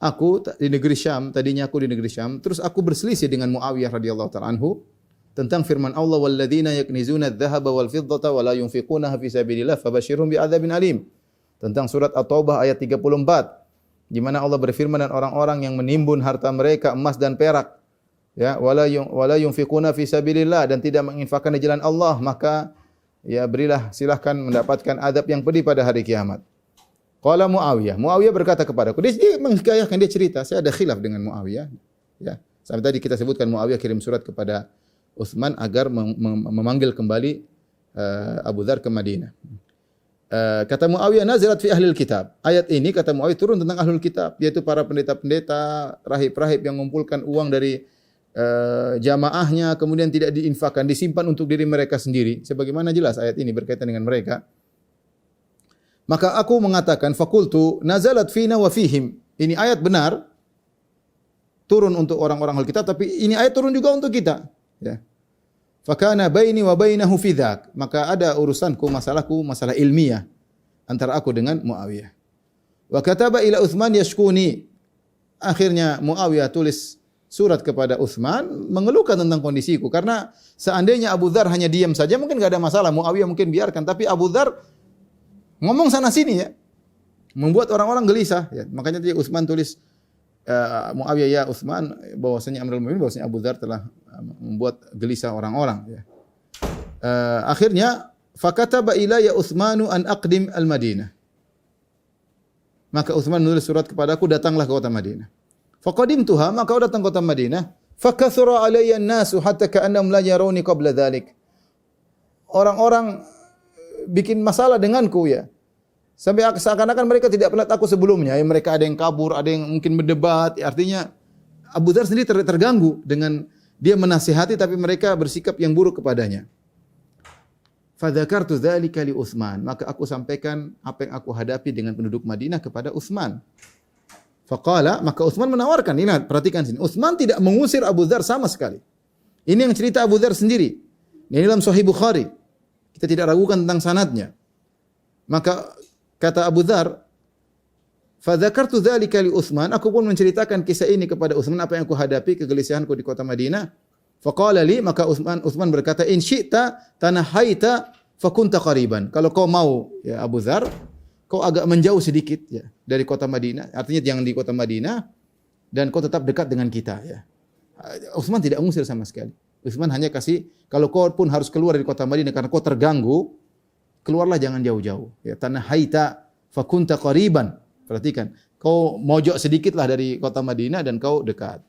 Aku di negeri Syam, tadinya aku di negeri Syam, terus aku berselisih dengan Muawiyah radhiyallahu ta'ala anhu tentang firman Allah walladzina yaknizuna adh-dhahaba wal fiddata wa la yunfiqunaha fi sabilillah fabashshirhum bi'adzabin alim. Tentang surat At-Taubah ayat 34 di mana Allah berfirman dan orang-orang yang menimbun harta mereka emas dan perak ya wala yunfiquna fi sabilillah dan tidak menginfakkan di jalan Allah, maka ya berilah silahkan mendapatkan azab yang pedih pada hari kiamat. Qala Muawiyah berkata kepadaku, dia menghikayahkan, dia cerita, saya ada khilaf dengan Muawiyah. Ya, sampai tadi kita sebutkan Muawiyah kirim surat kepada Utsman agar memanggil kembali Abu Dzar ke Madinah. Kata Muawiyah, nazalat fi ahlil kitab. Ayat ini kata Muawiyah turun tentang ahlul kitab, yaitu para pendeta-pendeta, rahib-rahib yang mengumpulkan uang dari jamaahnya kemudian tidak diinfakkan, disimpan untuk diri mereka sendiri. Sebagaimana jelas ayat ini berkaitan dengan mereka. Maka aku mengatakan fakultu nazalat fina wa fihim. Ini ayat benar turun untuk orang-orang ahli kitab, tapi ini ayat turun juga untuk kita, ya. Fakana baini wa bainahu fi dzak. Maka ada urusanku, masalah ilmiah antara aku dengan Muawiyah. Wa kataba ila Utsman yashkuni. Akhirnya Muawiyah tulis surat kepada Utsman mengeluhkan tentang kondisiku, karena seandainya Abu Dzar hanya diam saja mungkin enggak ada masalah, Muawiyah mungkin biarkan, tapi Abu Dzar ngomong sana sini ya, membuat orang-orang gelisah. Ya. Makanya tadi Utsman tulis Muawiyah ya Utsman bahwasanya Amirul Mukminin, bahwasanya Abu Dzar telah membuat gelisah orang-orang. Ya. Akhirnya fakataba ilayya Utsmanu an aqdim al-Madinah. Maka Utsman menulis surat kepadaku, datanglah ke kota Madinah. Faqadimtuha, maka aku datang ke kota Madinah. Fakathura alayya an-nasu hatta ka'annahum la yarawni qabla dhalik. Orang-orang bikin masalah denganku ya. Sampai seakan-akan mereka tidak pernah aku sebelumnya. Ya, mereka ada yang kabur, ada yang mungkin berdebat. Ya, artinya Abu Dzar sendiri terganggu dengan dia menasihati tapi mereka bersikap yang buruk kepadanya. Fadzakartu dzalika li Utsman. Maka aku sampaikan apa yang aku hadapi dengan penduduk Madinah kepada Utsman. Faqala, maka Utsman menawarkan. Ingat, perhatikan sini. Utsman tidak mengusir Abu Dzar sama sekali. Ini yang cerita Abu Dzar sendiri. Ini dalam Sahih Bukhari. Kita tidak ragukan tentang sanadnya. Maka kata Abu Dzar, "Fadzakartu dzalika li Utsman." Aku pun menceritakan kisah ini kepada Utsman, apa yang aku hadapi, kegelisahanku di kota Madinah. Faqala li, maka Utsman berkata, "In syi'ta tanahaita fakunta qariban." Kalau kau mau ya Abu Dzar, kau agak menjauh sedikit ya dari kota Madinah. Artinya jangan di kota Madinah dan kau tetap dekat dengan kita ya. Utsman tidak mengusir sama sekali. Utsman hanya kasih, kalau kau pun harus keluar dari kota Madinah karena kau terganggu, keluarlah, jangan jauh-jauh. Ya, tanahaita fakunta qariban. Perhatikan, kau mojok sedikitlah dari kota Madinah dan kau dekat.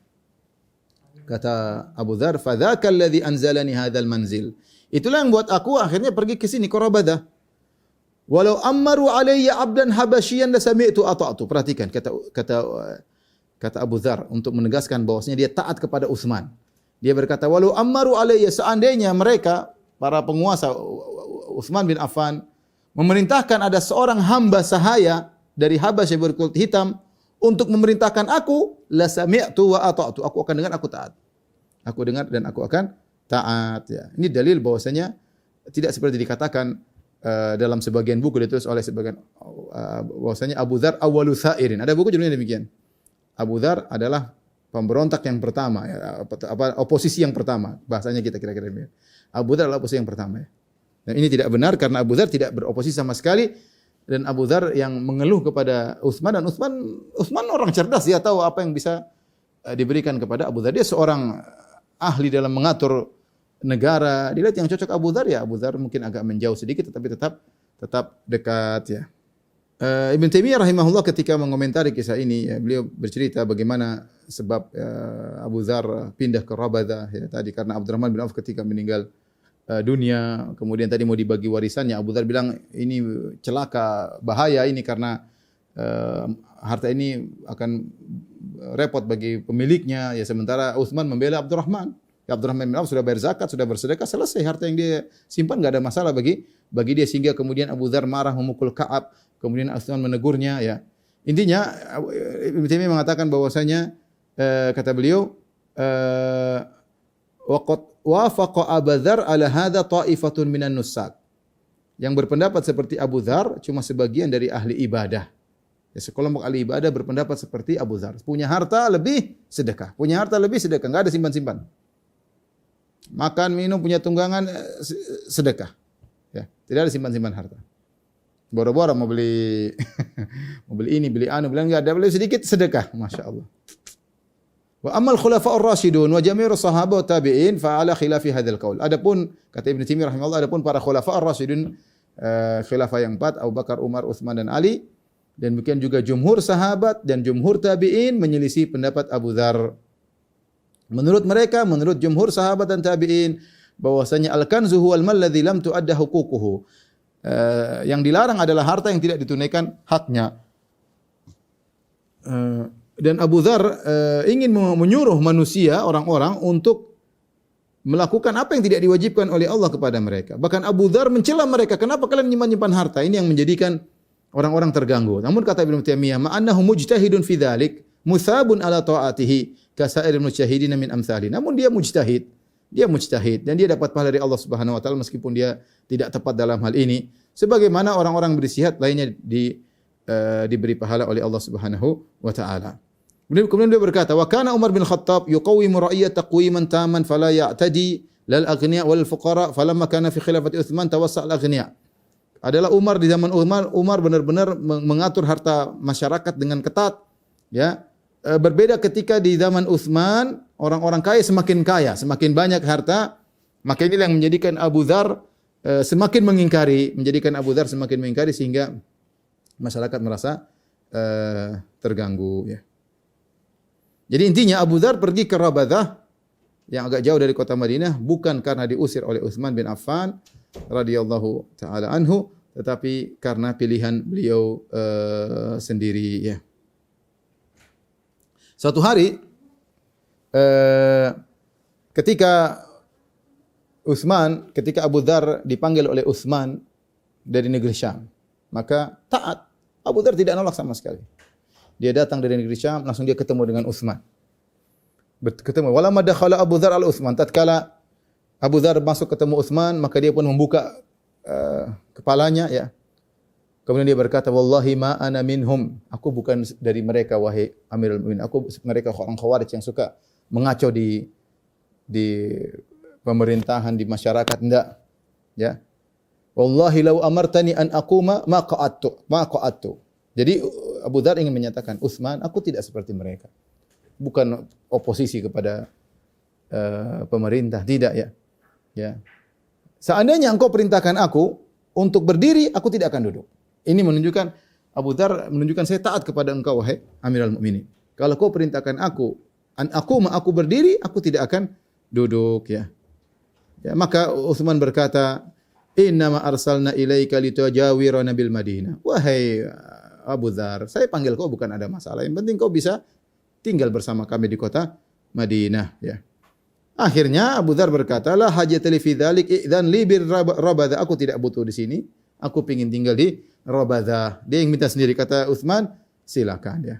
Kata Abu Dzar, "Fadzaka alladzi anzalani hadzal manzil." Itulah yang buat aku akhirnya pergi ke sini, ke Rabadzah. Walau ammaru alayya 'abdan habasyian la sami'tu ata'tu. Perhatikan kata Abu Dzar untuk menegaskan bahwasanya dia taat kepada Utsman. Dia berkata, walau ammaru alayya, seandainya mereka, para penguasa Utsman bin Affan, memerintahkan ada seorang hamba sahaya dari Habasyah berkulit hitam untuk memerintahkan aku, la sami'tu wa ata'tu. Aku akan dengar, aku taat. Aku dengar dan aku akan taat. Ya. Ini dalil bahwasanya tidak seperti dikatakan dalam sebagian buku ditulis oleh sebagian bahwasanya Abu Dzar awwalu sa'irin. Ada buku judulnya demikian. Abu Dzar adalah pemberontak yang pertama, ya, oposisi yang pertama, bahasanya kita kira-kira ini. Abu Dzar adalah oposisi yang pertama. Ya. Dan ini tidak benar karena Abu Dzar tidak beroposisi sama sekali, dan Abu Dzar yang mengeluh kepada Utsman, dan Utsman orang cerdas, dia tahu apa yang bisa diberikan kepada Abu Dzar. Dia seorang ahli dalam mengatur negara. Dilihat yang cocok Abu Dzar, ya Abu Dzar mungkin agak menjauh sedikit tetapi tetap dekat ya. Ibn Taimiyah rahimahullah ketika mengomentari kisah ini, ya, beliau bercerita bagaimana sebab Abu Dzar pindah ke Rabadah ya, tadi karena Abdurrahman bin Auf ketika meninggal dunia, kemudian tadi mau dibagi warisannya, Abu Dzar bilang ini celaka, bahaya ini karena harta ini akan repot bagi pemiliknya ya, sementara Utsman membela Abdurrahman. Ya, Abdurrahman bin Auf sudah bayar zakat, sudah bersedekah, selesai, harta yang dia simpan enggak ada masalah bagi dia, sehingga kemudian Abu Dzar marah memukul Ka'ab, kemudian Utsman menegurnya ya. Intinya Ibnu Taimiyah mengatakan bahwasanya kata beliau waqad wafaqa Abu Dzar ala hadza ta'ifatun minan nussak. Yang berpendapat seperti Abu Dzar cuma sebagian dari ahli ibadah. Ya, sekelompok ahli ibadah berpendapat seperti Abu Dzar. Punya harta lebih sedekah. Punya harta lebih sedekah, enggak ada simpan-simpan. Makan, minum, punya tunggangan sedekah. Ya, tidak ada simpan-simpan harta. Boro-boro mau beli mau beli ini, beli anu, bilang enggak ada, beli sedikit sedekah, masyaallah. Wa ammal khulafa'ur rasyidun wa jami'ur sahabah wa tabi'in fa ala khilafi hadzal qaul. Adapun kata Ibnu Taimiyah rahimahullah, adapun para khulafa'ur rasyidun, khilafah yang 4, Abu Bakar, Umar, Utsman dan Ali, dan demikian juga jumhur sahabat dan jumhur tabi'in menyelisih pendapat Abu Dzar. Menurut mereka, menurut jumhur sahabat dan tabi'in, bahwasanya al-kanzu huwal mal ladzi lam tu'adda huququhu. Yang dilarang adalah harta yang tidak ditunaikan haknya. Dan Abu Dzar ingin menyuruh manusia, orang-orang untuk melakukan apa yang tidak diwajibkan oleh Allah kepada mereka. Bahkan Abu Dzar mencela mereka, kenapa kalian menyimpan harta? Ini yang menjadikan orang-orang terganggu. Namun kata Ibnu Taimiyah, ma'annahu mujtahidun fi dzalik, musabun ala ta'atihi kasairil mujtahidin min amsali. Namun dia mujtahid dan dia dapat pahala dari Allah Subhanahu wa taala meskipun dia tidak tepat dalam hal ini. Sebagaimana orang-orang bersihat lainnya diberi pahala oleh Allah Subhanahu wa taala. Kemudian dia berkata, wa kana Umar bin Khattab yuqawwimu ra'iyata taqwiman taman fala ya'tadi lal aghniya wal fuqara, falamma kana fi khilafati Utsman tawassa' al aghniya. Adalah Umar di zaman Umar benar-benar mengatur harta masyarakat dengan ketat, ya. Berbeda ketika di zaman Utsman, orang-orang kaya, semakin banyak harta, maka inilah yang menjadikan Abu Dzar semakin mengingkari, sehingga masyarakat merasa terganggu ya. Jadi intinya Abu Dzar pergi ke Rabadah yang agak jauh dari kota Madinah bukan karena diusir oleh Utsman bin Affan radhiyallahu taala anhu, tetapi karena pilihan beliau sendiri ya. Suatu hari ketika Abu Dzar dipanggil oleh Utsman dari negeri Syam, maka taat. Abu Dzar tidak nolak sama sekali. Dia datang dari negeri Syam, langsung dia ketemu dengan Utsman. Walamma dakhala Abu Dzar al Utsman, tatkala Abu Dzar masuk ketemu Utsman, maka dia pun membuka kepalanya ya. Kemudian dia berkata, wallahi ma ana minhum. Aku bukan dari mereka wahai Amirul Mukminin. Mereka orang Khawarij yang suka mengacau di pemerintahan, di masyarakat, enggak. Ya. Wallahi law amartani an aquma ma qa'adtu. Jadi Abu Dzar ingin menyatakan, Utsman, aku tidak seperti mereka. Bukan oposisi kepada pemerintah, tidak ya. Ya. Seandainya engkau perintahkan aku untuk berdiri, aku tidak akan duduk. Ini menunjukkan Abu Dzar menunjukkan saya taat kepada engkau wahai Amirul Mukminin. Kalau kau perintahkan aku berdiri, aku tidak akan duduk ya. Ya, maka Utsman berkata, "Inna ma arsalna ilaika litajawirana bil Madinah." Wahai Abu Dzar, saya panggil kau bukan ada masalah. Yang penting kau bisa tinggal bersama kami di kota Madinah ya. Akhirnya Abu Dzar berkata, "La hajata li fi dzalik idzan li bir Rabadah." Aku tidak butuh di sini. Aku ingin tinggal di Rabadah. Dia yang minta sendiri, kata Utsman, silakan ya.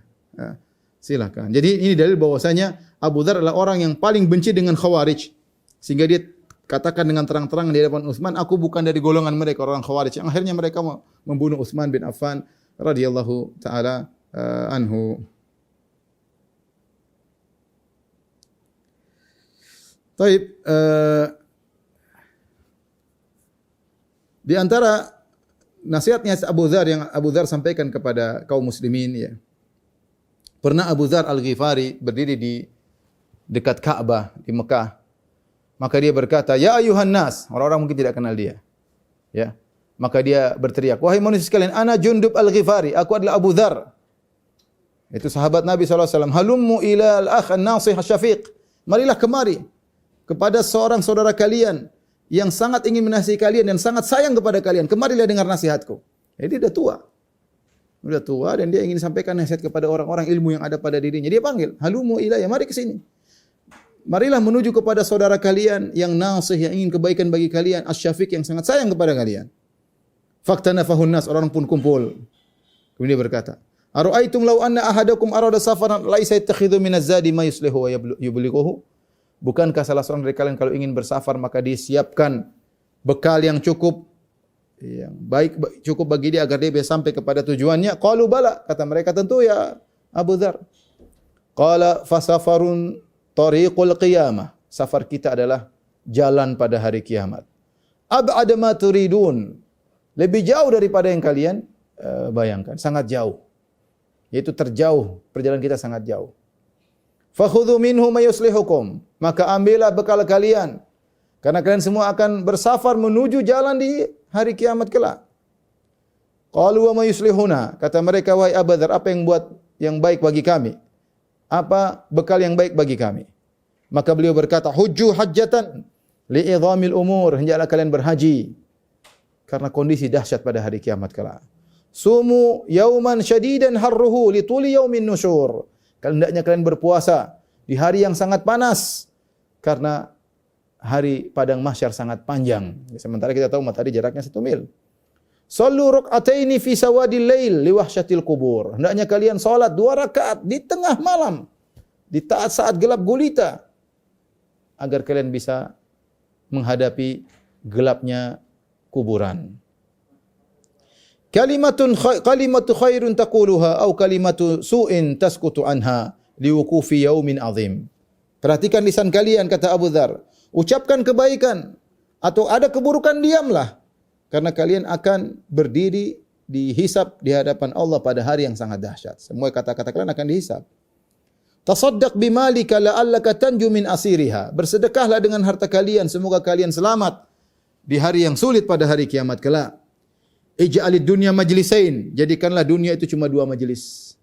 Silakan. Jadi ini dalil bahwasanya Abu Dzar adalah orang yang paling benci dengan Khawarij. Sehingga dia katakan dengan terang-terang di hadapan Utsman, aku bukan dari golongan mereka orang Khawarij. Yang akhirnya mereka membunuh Utsman bin Affan radhiyallahu taala anhu. Taib, di antara nasihatnya Abu Dzar yang Abu Dzar sampaikan kepada kaum muslimin ya. Pernah Abu Dzar Al-Ghifari berdiri di dekat Ka'bah di Mekah. Maka dia berkata, "Ya ayuhan nas." Orang-orang mungkin tidak kenal dia. Ya. Maka dia berteriak, "Wahai manusia sekalian, ana Jundub Al-Ghifari, aku adalah Abu Dzar." Itu sahabat Nabi SAW. "Halummu ila al-akh an-nasih asy-syafiq." Marilah kemari kepada seorang saudara kalian yang sangat ingin menasihati kalian dan sangat sayang kepada kalian. Kemarilah dengar nasihatku. Jadi dia sudah tua dan dia ingin sampaikan nasihat kepada orang-orang ilmu yang ada pada dirinya. Dia panggil, "Halummu ilayya, mari ke sini. Marilah menuju kepada saudara kalian yang nasih, yang ingin kebaikan bagi kalian, asy-syafiq yang sangat sayang kepada kalian." Faktanafahun nas, orang pun kumpul. Kemudian dia berkata, "Ara'aitum law anna ahadakum arada safaran laisa yattakhidhu minaz zadi ma yuslihu wa yublighuhu?" Bukankah salah seorang dari kalian kalau ingin bersafar maka disiapkan bekal yang cukup yang baik cukup bagi dia agar dia bisa sampai kepada tujuannya? Qalu bala, kata mereka tentu ya Abu Dzar. Qala fasafarun tariqul qiyamah. Safar kita adalah jalan pada hari kiamat. Ab'ada ma turidun. Lebih jauh daripada yang kalian bayangkan, sangat jauh. Yaitu terjauh, perjalanan kita sangat jauh. Fakhudhu minhu ma yuslihukum. Maka ambillah bekal kalian. Karena kalian semua akan bersafar menuju jalan di hari kiamat kelak. Qalu wa ma yuslihuna. Kata mereka, wahai Abu Dzar, apa yang buat yang baik bagi kami? Apa bekal yang baik bagi kami? Maka beliau berkata, hujju hajjatan li'idhamil umur. Hendaklah kalian berhaji. Karena kondisi dahsyat pada hari kiamat kelak. Sumu yauman syadidan harruhu lituli yaumin nusyur. Hendaknya kalian berpuasa di hari yang sangat panas karena hari padang mahsyar sangat panjang. Sementara kita tahu matahari jaraknya 1 mil. Sallu rak'ataini fi sawadil lail liwahsyatil kubur. Hendaknya kalian salat 2 rakaat di tengah malam, di saat gelap gulita, agar kalian bisa menghadapi gelapnya kuburan. Kalimatu khairun taquluha au kalimatu su'in taskutu anha liwuqufi yaumin azim. Perhatikan lisan kalian, kata Abu Dzar. Ucapkan kebaikan atau ada keburukan, diamlah. Karena kalian akan berdiri dihisab di hadapan Allah pada hari yang sangat dahsyat. Semua kata-kata kalian akan dihisab. Tasaddaq bimalika la'allaka tanju min asiriha. Bersedekahlah dengan harta kalian, semoga kalian selamat di hari yang sulit pada hari kiamat kelak. Ij'alid dunya majlisain. Jadikanlah dunia itu cuma 2 majlis.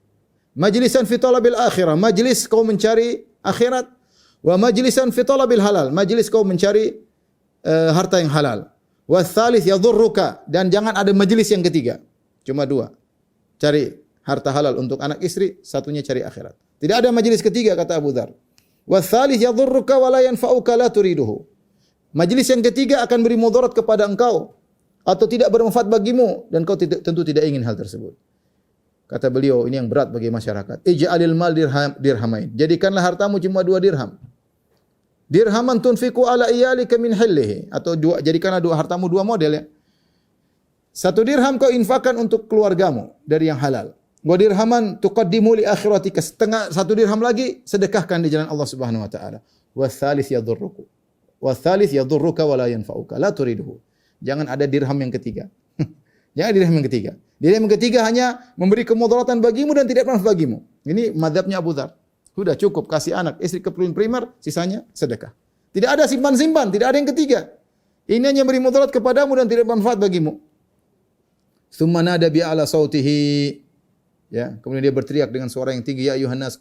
Majlisan fi talabil akhirah, majlis kau mencari akhirat, wa majlisan fi talabil halal, majlis kau mencari harta yang halal. Wa tsalits yadhurruka, dan jangan ada majlis yang ketiga. Cuma 2. Cari harta halal untuk anak istri, satunya cari akhirat. Tidak ada majlis ketiga, kata Abu Dzar. Wa tsalits yadhurruka wa la yanfa'uka la turiduhu. Majlis yang ketiga akan beri mudarat kepada engkau atau tidak bermanfaat bagimu dan kau tentu tidak ingin hal tersebut. Kata beliau, ini yang berat bagi masyarakat. Ij'alil mal dirhamain. Jadikanlah hartamu cuma 2 dirham. Dirhaman tunfiqu ala iyalika min hillihi, atau jadikanlah hartamu 2 model ya. 1 dirham kau infakkan untuk keluargamu dari yang halal. Wa dirhaman tuqaddimu li akhiratika. 1 dirham lagi sedekahkan di jalan Allah Subhanahu wa taala. Wa tsalits yadhurruka. Wa tsalits yadhurruka wa la yanfa'uka la turiduhu. Jangan ada dirham yang ketiga. Jangan dirham yang ketiga. Dirham yang ketiga hanya memberi kemudaratan bagimu dan tidak bermanfaat bagimu. Ini mazhabnya Abu Dzar. Sudah cukup kasih anak, istri keperluan primer, sisanya sedekah. Tidak ada simpan-simpan, tidak ada yang ketiga. Ini hanya memberi mudarat kepadamu dan tidak bermanfaat bagimu. Tsumma nada bi ala sautihi. Ya, kemudian dia berteriak dengan suara yang tinggi, ya ayuhan nas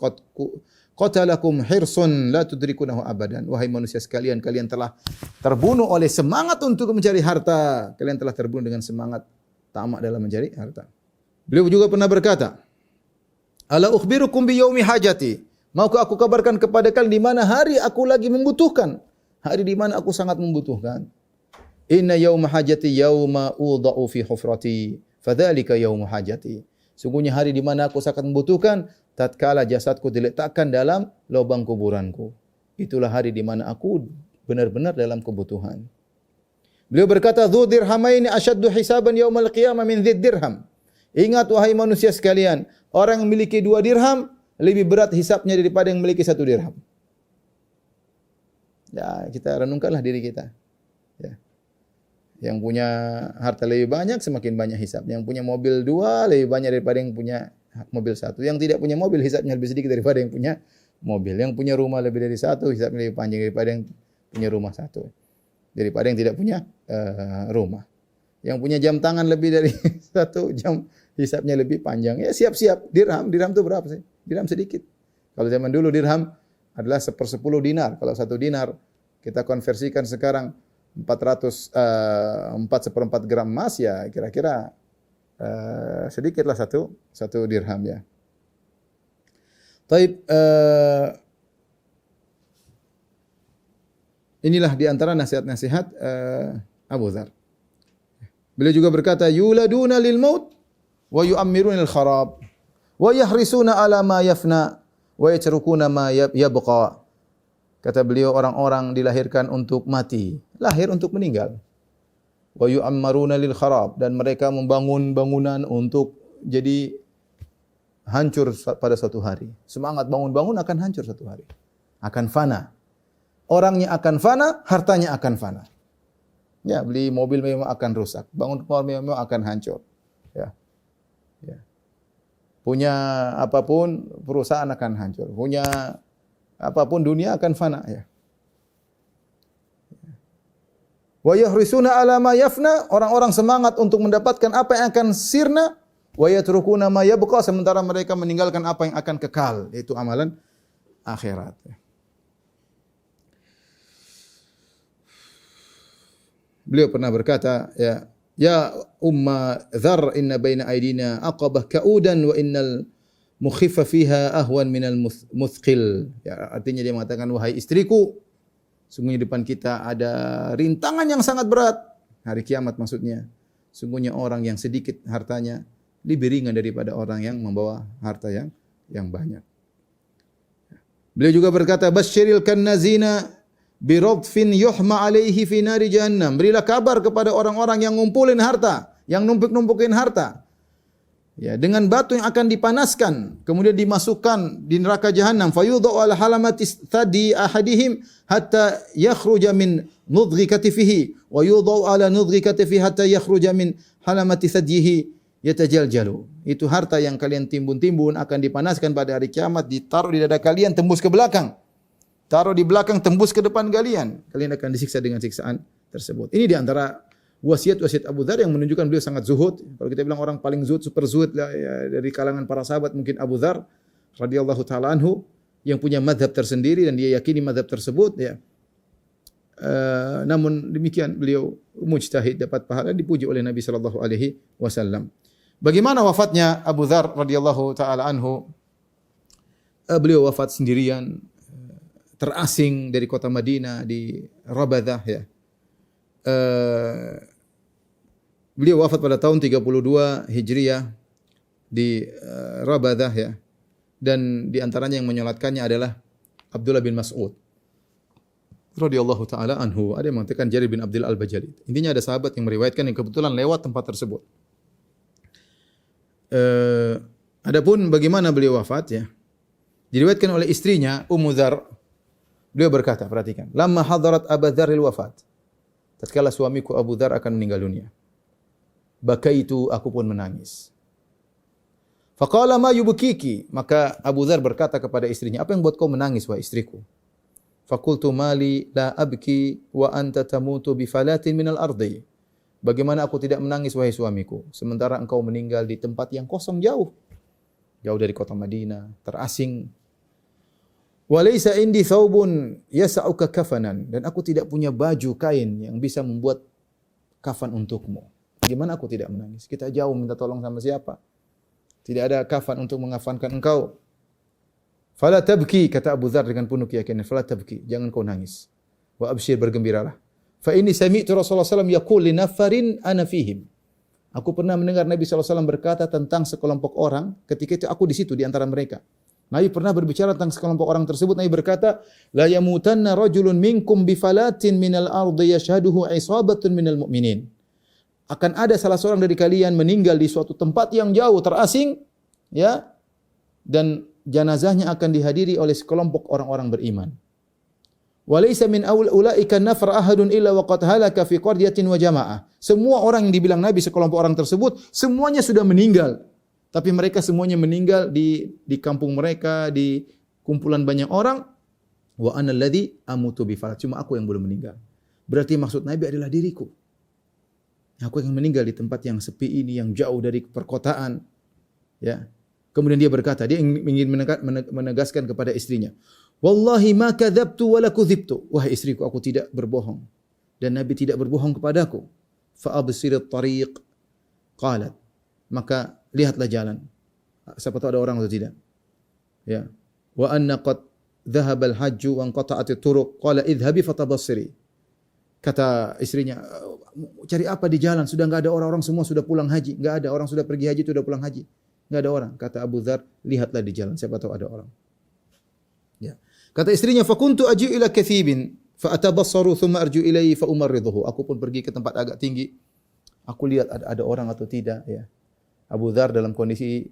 qatalakum hirsun la tudrikunahu abadan. Wahai manusia sekalian, kalian telah terbunuh oleh semangat untuk mencari harta. Kalian telah terbunuh dengan semangat tamak dalam mencari harta. Beliau juga pernah berkata, ala ukhbirukum bi yaumi hajati. Maukah aku kabarkan kepada kalian di mana hari aku lagi membutuhkan? Hari di mana aku sangat membutuhkan. Inna yauma hajati yauma udha'u fi hufrati. Fadzalika yaumu hajati. Sungguhnya hari di mana aku sangat membutuhkan, tatkala jasadku diletakkan dalam lubang kuburanku. Itulah hari di mana aku benar-benar dalam kebutuhan. Beliau berkata, "Dzu dirhamaini ashaddu hisaban yaumal qiyamah min dzid dirham." Ingat wahai manusia sekalian, orang yang memiliki 2 dirham lebih berat hisabnya daripada yang memiliki 1 dirham. Ya, kita renungkanlah diri kita. Ya. Yang punya harta lebih banyak semakin banyak hisab. Yang punya mobil 2 lebih banyak daripada yang punya mobil 1. Yang tidak punya mobil hisabnya lebih sedikit daripada yang punya mobil. Yang punya rumah lebih dari 1 hisabnya lebih panjang daripada yang punya rumah 1. Daripada yang tidak punya rumah. Yang punya jam tangan lebih dari 1 jam hisabnya lebih panjang. Ya siap-siap. Dirham itu berapa sih? Dirham sedikit. Kalau zaman dulu dirham adalah 1/10 dinar. Kalau 1 dinar kita konversikan sekarang 4/4 gram emas, ya kira-kira sedikitlah satu dirham ya. Taib, inilah di antara nasihat-nasihat Abu Dzar. Beliau juga berkata, yuladuna lil maut wa yu'ammiruna lil kharab wa yahrisuna ala ma yafna wa yatrukuna ma yabqa. Kata beliau, orang-orang dilahirkan untuk mati, lahir untuk meninggal. Wa yu'ammaruna lil kharab, dan mereka membangun bangunan untuk jadi hancur pada suatu hari. Semangat bangun-bangun akan hancur suatu hari. Akan fana. Orangnya akan fana, hartanya akan fana. Ya, beli mobil memang akan rusak, bangun rumah memang akan hancur. Ya. Ya. Punya apapun perusahaan akan hancur. Punya apapun dunia akan fana ya. Wa yahrisuna ala ma yafna, orang-orang semangat untuk mendapatkan apa yang akan sirna, wa yatrukuna ma yabqa, sementara mereka meninggalkan apa yang akan kekal, yaitu amalan akhirat. Beliau pernah berkata, ya umma dzar inna baina aidina aqabah kaudan wa innal mukhiffa fiha ahwan minal muthqil. Ya, artinya dia mengatakan, wahai istriku, sungguhnya di depan kita ada rintangan yang sangat berat. Hari kiamat maksudnya. Sungguhnya orang yang sedikit hartanya lebih ringan daripada orang yang membawa harta yang banyak. Beliau juga berkata, basyiril kannazina biradfin yuhma alaihi fi nari jahannam. Berilah kabar kepada orang-orang yang ngumpulin harta, yang numpuk-numpukin harta. Ya, dengan batu yang akan dipanaskan, kemudian dimasukkan di neraka jahanam. Fayudha'u ala halamati thadi ahadihim hatta yakhruja min nudghi katifihi wa yudha'u ala nudghi katifihi hatta yakhruja min halamati thadihi yatajaljalu. Itu harta yang kalian timbun-timbun akan dipanaskan pada hari kiamat, ditaruh di dada kalian tembus ke belakang. Taruh di belakang tembus ke depan kalian. Kalian akan disiksa dengan siksaan tersebut. Ini di antara wasiat-wasiat Abu Dzar yang menunjukkan beliau sangat zuhud. Kalau kita bilang orang paling zuhud, super zuhud ya, dari kalangan para sahabat mungkin Abu Dzar radhiyallahu taala anhu yang punya mazhab tersendiri dan dia yakini mazhab tersebut ya. Namun demikian beliau mujtahid, dapat pahala, dipuji oleh Nabi sallallahu alaihi wasallam. Bagaimana wafatnya Abu Dzar radhiyallahu taala anhu? Beliau wafat sendirian, terasing dari kota Madinah di Rabadah ya. Beliau wafat pada tahun 32 Hijriah di Rabadah ya. Dan di antaranya yang menyolatkannya adalah Abdullah bin Mas'ud radhiyallahu taala anhu. Ada yang mengatakan Jarir bin Abdul Al-Bajali. Intinya ada sahabat yang meriwayatkan yang kebetulan lewat tempat tersebut. Adapun bagaimana beliau wafat ya. Diriwayatkan oleh istrinya Ummu Dzar. Beliau berkata, perhatikan, lamma hadarat Abu Dzaril wafat. Tatkala suamiku Abu Dzar akan meninggal dunia. Bakaitu, aku pun menangis. Faqala ma yubkiki, maka Abu Dzar berkata kepada istrinya, apa yang buat kau menangis wahai istriku? Faqultu mali la abki wa anta tamutu bi falatin minal ardi. Bagaimana aku tidak menangis wahai suamiku, sementara engkau meninggal di tempat yang kosong jauh dari kota Madinah, terasing. Walaysa indi thawbun yas'uka kafanan, dan aku tidak punya baju kain yang bisa membuat kafan untukmu. Gimana aku tidak menangis? Kita jauh minta tolong sama siapa? Tidak ada kafan untuk mengafankan engkau. Fala tabki, kata Abu Dzar dengan penuh keyakinan, fala tabki, jangan kau nangis. Wa absyir, bergembiralah. Fa inni sami'tu Rasulullah sallallahu alaihi wasallam yaqul li nafarin ana fihim. Aku pernah mendengar Nabi sallallahu alaihi wasallam berkata tentang sekelompok orang, ketika itu aku di situ di antara mereka. Nabi pernah berbicara tentang sekelompok orang tersebut. Nabi berkata, la yamutanna rajulun minkum bi falatin minal ardi yashhaduhu isabatun minal mu'minin. Akan ada salah seorang dari kalian meninggal di suatu tempat yang jauh, terasing, ya, dan jenazahnya akan dihadiri oleh sekelompok orang-orang beriman. Wa laysa min ulaika nafar ahadun illa waqad halaka fi qaryatin wa jamaah. Semua orang yang dibilang Nabi, sekelompok orang tersebut, semuanya sudah meninggal. Tapi mereka semuanya meninggal di kampung mereka, di kumpulan banyak orang. Wa ana alladhi amutu bi falat. Cuma aku yang belum meninggal. Berarti maksud Nabi adalah diriku. Aku yang meninggal di tempat yang sepi ini, yang jauh dari perkotaan. Ya. Kemudian dia berkata, dia ingin menegaskan kepada istrinya, "Wallahi ma kadzabtu wa la kudzibtu." Wahai istriku, aku tidak berbohong dan Nabi tidak berbohong kepadaku. Fa absirit tariq. Qalat. Maka lihatlah jalan. Siapa tahu ada orang atau tidak. Ya. Wa anna qad dhahaba al-hajj wa anqata'at at-turuq. Qala idhhabi fatabassiri. Kata istrinya, cari apa di jalan? Sudah enggak ada orang-orang, semua sudah pulang haji. Enggak ada orang sudah pergi haji, sudah pulang haji. Enggak ada orang. Kata Abu Dzar, lihatlah di jalan, siapa tahu ada orang. Ya. Kata istrinya, fa kuntu aji'u ila kathibin fa atabassaru thumma arju ilayhi fa umarriduhu. Aku pun pergi ke tempat agak tinggi. Aku lihat ada orang atau tidak, ya. Abu Dzar dalam kondisi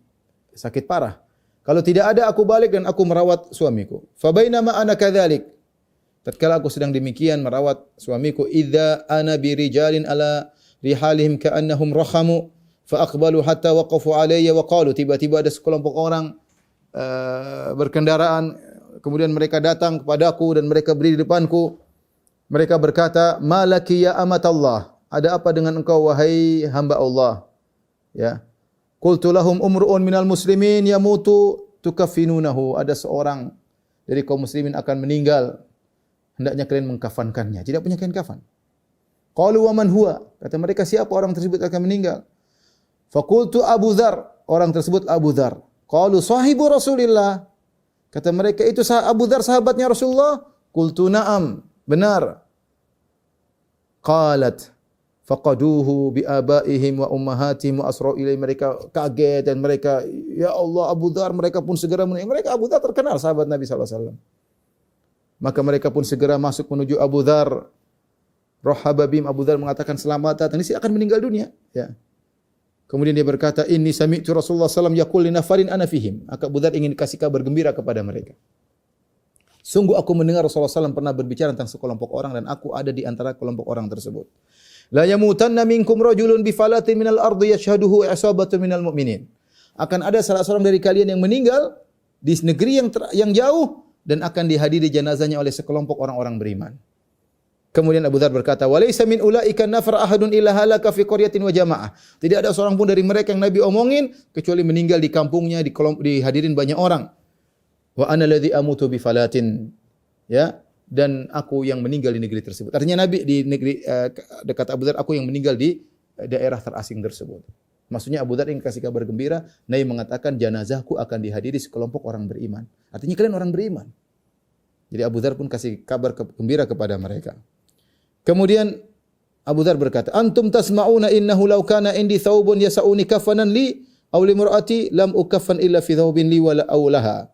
sakit parah. Kalau tidak ada, aku balik dan aku merawat suamiku. Fa bainama ana kadzalik. Tatkala aku sedang demikian merawat suamiku, idza ana bi rijalin ala rihalihim ka'annahum rakhamu fa aqbalu hatta waqafu alayya wa qalu, tiba-tiba ada sekelompok orang berkendaraan, kemudian mereka datang kepadaku dan mereka berdiri di depanku. Mereka berkata, "Malaki ya amatallah?" Ada apa dengan engkau wahai hamba Allah? Ya. Qultu lahum umru'un minal muslimin yamutu tukaffinunahu. Ada seorang dari kaum muslimin akan meninggal, hendaknya kalian mengkafankannya. Tidak punya kain kafan. Qalu wa man huwa? Kata mereka, siapa orang tersebut akan meninggal? Faqultu Abu Dzar. Orang tersebut Abu Dzar. Qalu sahibu Rasulillah. Kata mereka, itu Abu Dzar sahabatnya Rasulullah? Qultu na'am. Benar. Qalat faqaduhu bi abaihim wa ummahatihim wa asra'u ilaihi. Mereka kaget dan mereka, ya Allah, Abu Dzar. Mereka pun segera mereka Abu Dzar terkenal sahabat Nabi sallallahu alaihi wasallam. Maka mereka pun segera masuk menuju Abu Dzar. Rahaba bihim. Abu Dzar mengatakan, selamat datang. Ini akan meninggal dunia. Ya. Kemudian dia berkata, inni sami'tu Rasulullah sallallahu alaihi wasallam yaqul li nafarin ana fihim. Maka Abu Dzar ingin kasih kabar gembira kepada mereka. Sungguh aku mendengar Rasulullah SAW pernah berbicara tentang sekelompok orang dan aku ada di antara kelompok orang tersebut. La yamutanna minkum rajulun bi falatin minal ardi yashhaduhu isabatun minal mu'minin. Akan ada salah seorang dari kalian yang meninggal di negeri yang jauh dan akan dihadiri jenazahnya oleh sekelompok orang-orang beriman. Kemudian Abu Dzar berkata, "Walaysa min ulaika nafar ahadun illa halaka fi qaryatin wa jamaah." Tidak ada seorang pun dari mereka yang Nabi omongin kecuali meninggal di kampungnya, dihadirin banyak orang. Wa ana alladhi amutu bi falatin. Ya, dan aku yang meninggal di negeri tersebut. Artinya Nabi di negeri dekat Abu Dzar, aku yang meninggal di daerah terasing tersebut. Maksudnya Abu Dzar ingin kasih kabar gembira, Nabi mengatakan jenazahku akan dihadiri sekelompok orang beriman. Artinya kalian orang beriman. Jadi Abu Dzar pun kasih kabar gembira kepada mereka. Kemudian Abu Dzar berkata, "Antum tasma'una innahu law kana indi thawbun yasa'uni kafanan li aw li mar'ati lam ukaffan illa fi thawbin li wala aw laha."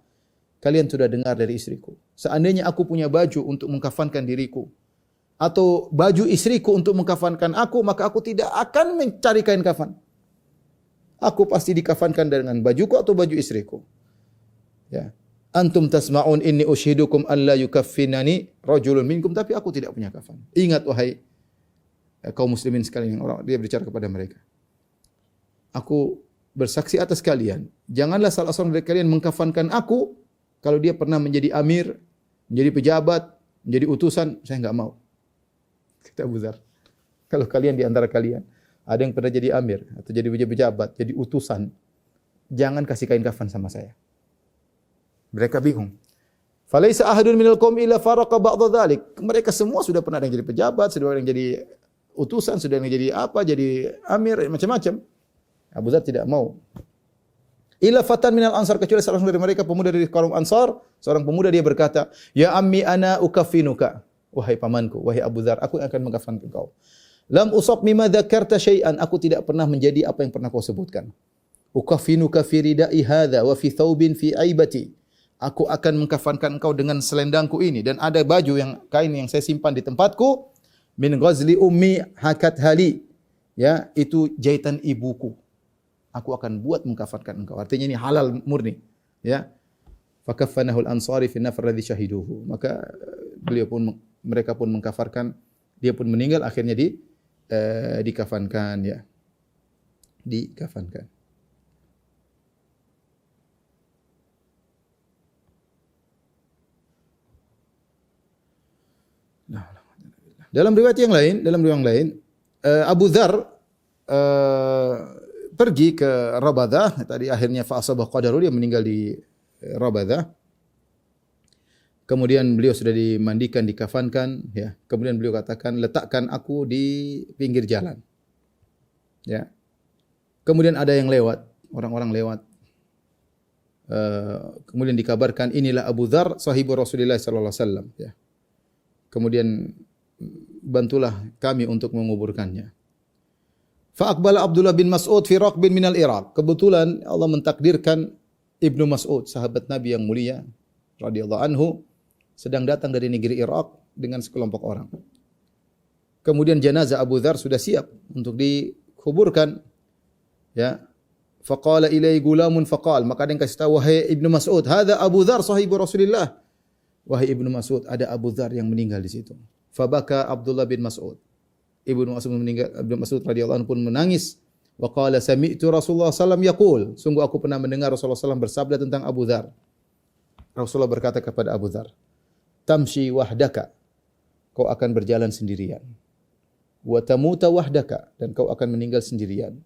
Kalian sudah dengar dari istriku. Seandainya aku punya baju untuk mengkafankan diriku atau baju istriku untuk mengkafankan aku, maka aku tidak akan mencari kain kafan. Aku pasti dikafankan dengan bajuku atau baju istriku. Ya. Antum tasma'un inni ushidukum an la yukaffinani rajulun minkum, tapi aku tidak punya kafan. Ingat wahai kaum muslimin sekalian, dia berbicara kepada mereka. Aku bersaksi atas kalian, janganlah salah seorang dari kalian mengkafankan aku kalau dia pernah menjadi amir, menjadi pejabat, menjadi utusan, saya enggak mau. Kata Abu Dzar. Kalau kalian di antara kalian ada yang pernah jadi amir atau jadi pejabat, jadi utusan, jangan kasih kain kafan sama saya. Mereka bingung. Falaisa ahadun minal qaumi illa faraqa ba'dha dzalik. Mereka semua sudah pernah ada yang jadi pejabat, sudah ada yang jadi utusan, sudah ada yang jadi apa, jadi amir, macam-macam. Abu Dzar tidak mau. Illa fatan minal ansar, kecuali salah satu dari mereka pemuda dari kaum Ansar, seorang pemuda, dia berkata, "Ya ammi ana ukaffinuka." Wahai pamanku, wahai Abu Dzar, aku yang akan mengkafankan kau. Lam usab mimma dzakarta syai'an, aku tidak pernah menjadi apa yang pernah kau sebutkan. Ukaffinuka fi ridai hadza wa fi thawbin fi aibati. Aku akan mengkafankan engkau dengan selendangku ini dan ada baju yang kain yang saya simpan di tempatku, min ghazli ummi hakat hali. Ya, itu jahitan ibuku. Aku akan buat mengkafankan engkau. Artinya ini halal murni. Ya. Fakaffanahu al-ansari fi nafar alladhi syahiduhu. Maka mereka pun mengkafarkan, dia pun meninggal, akhirnya dikafankan ya. Dikafankan. Dalam riwayat yang lain, Abu Dzar pergi ke Rabadah, tadi akhirnya fa asabah qadaru, dia meninggal di Rabadah. Kemudian beliau sudah dimandikan, dikafankan, ya. Kemudian beliau katakan, letakkan aku di pinggir jalan. Ya. Kemudian ada yang lewat, orang-orang lewat. Kemudian dikabarkan, inilah Abu Dzar, sahibu Rasulullah sallallahu alaihi wasallam, ya. Kemudian bantulah kami untuk menguburkannya. Fa aqbala Abdullah bin Mas'ud fi raqbin minal Iraq. Kebetulan Allah mentakdirkan Ibnu Mas'ud, sahabat Nabi yang mulia radhiyallahu anhu, sedang datang dari negeri Irak dengan sekelompok orang. Kemudian jenazah Abu Dzar sudah siap untuk dikuburkan. Ya. Faqala ilai gulamun faqal, maka ada yang kasih tahu, wahai Ibnu Mas'ud, hadza Abu Dzar sahibu Rasulillah. Wahai Ibnu Mas'ud, ada Abu Dzar yang meninggal di situ. Fabaka Abdullah bin Mas'ud. Ibnu Mas'ud meninggal, Ibnu Mas'ud radhiyallahu anhu pun menangis. Wa qala sami'tu Rasulullah sallallahu alaihi wasallam yaqul, sungguh aku pernah mendengar Rasulullah sallallahu alaihi wasallam bersabda tentang Abu Dzar. Rasulullah berkata kepada Abu Dzar, tamshi wahdaka, kau akan berjalan sendirian. Wa tamuta wahdaka, dan kau akan meninggal sendirian.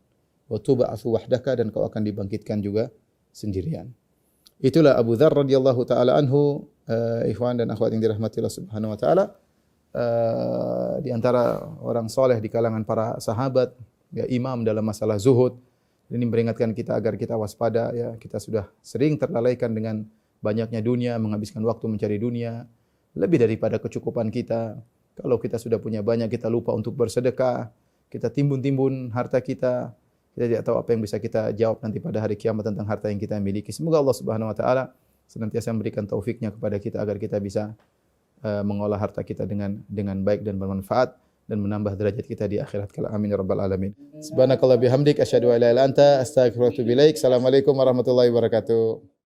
Wa tub'atsu wahdaka, dan kau akan dibangkitkan juga sendirian. Itulah Abu Dzar radhiyallahu taala anhu, ikhwan dan akhwat yang dirahmati Allah Subhanahu wa taala. Di antara orang soleh di kalangan para sahabat, ya, imam dalam masalah zuhud. Ini memperingatkan kita agar kita waspada, ya. Kita sudah sering terlalaikan dengan banyaknya dunia, menghabiskan waktu mencari dunia lebih daripada kecukupan kita. Kalau kita sudah punya banyak, kita lupa untuk bersedekah, kita timbun-timbun harta kita. Kita tidak tahu apa yang bisa kita jawab nanti pada hari kiamat tentang harta yang kita miliki. Semoga Allah Subhanahu wa taala senantiasa memberikan taufiknya kepada kita agar kita bisa mengolah harta kita dengan baik dan bermanfaat dan menambah derajat kita di akhirat kelak. Amin ya rabbal alamin. Subhanakallah bihamdik asyhadu an la ilaha illa anta astaghfiruka wa atubu ilaik. Assalamualaikum warahmatullahi wabarakatuh.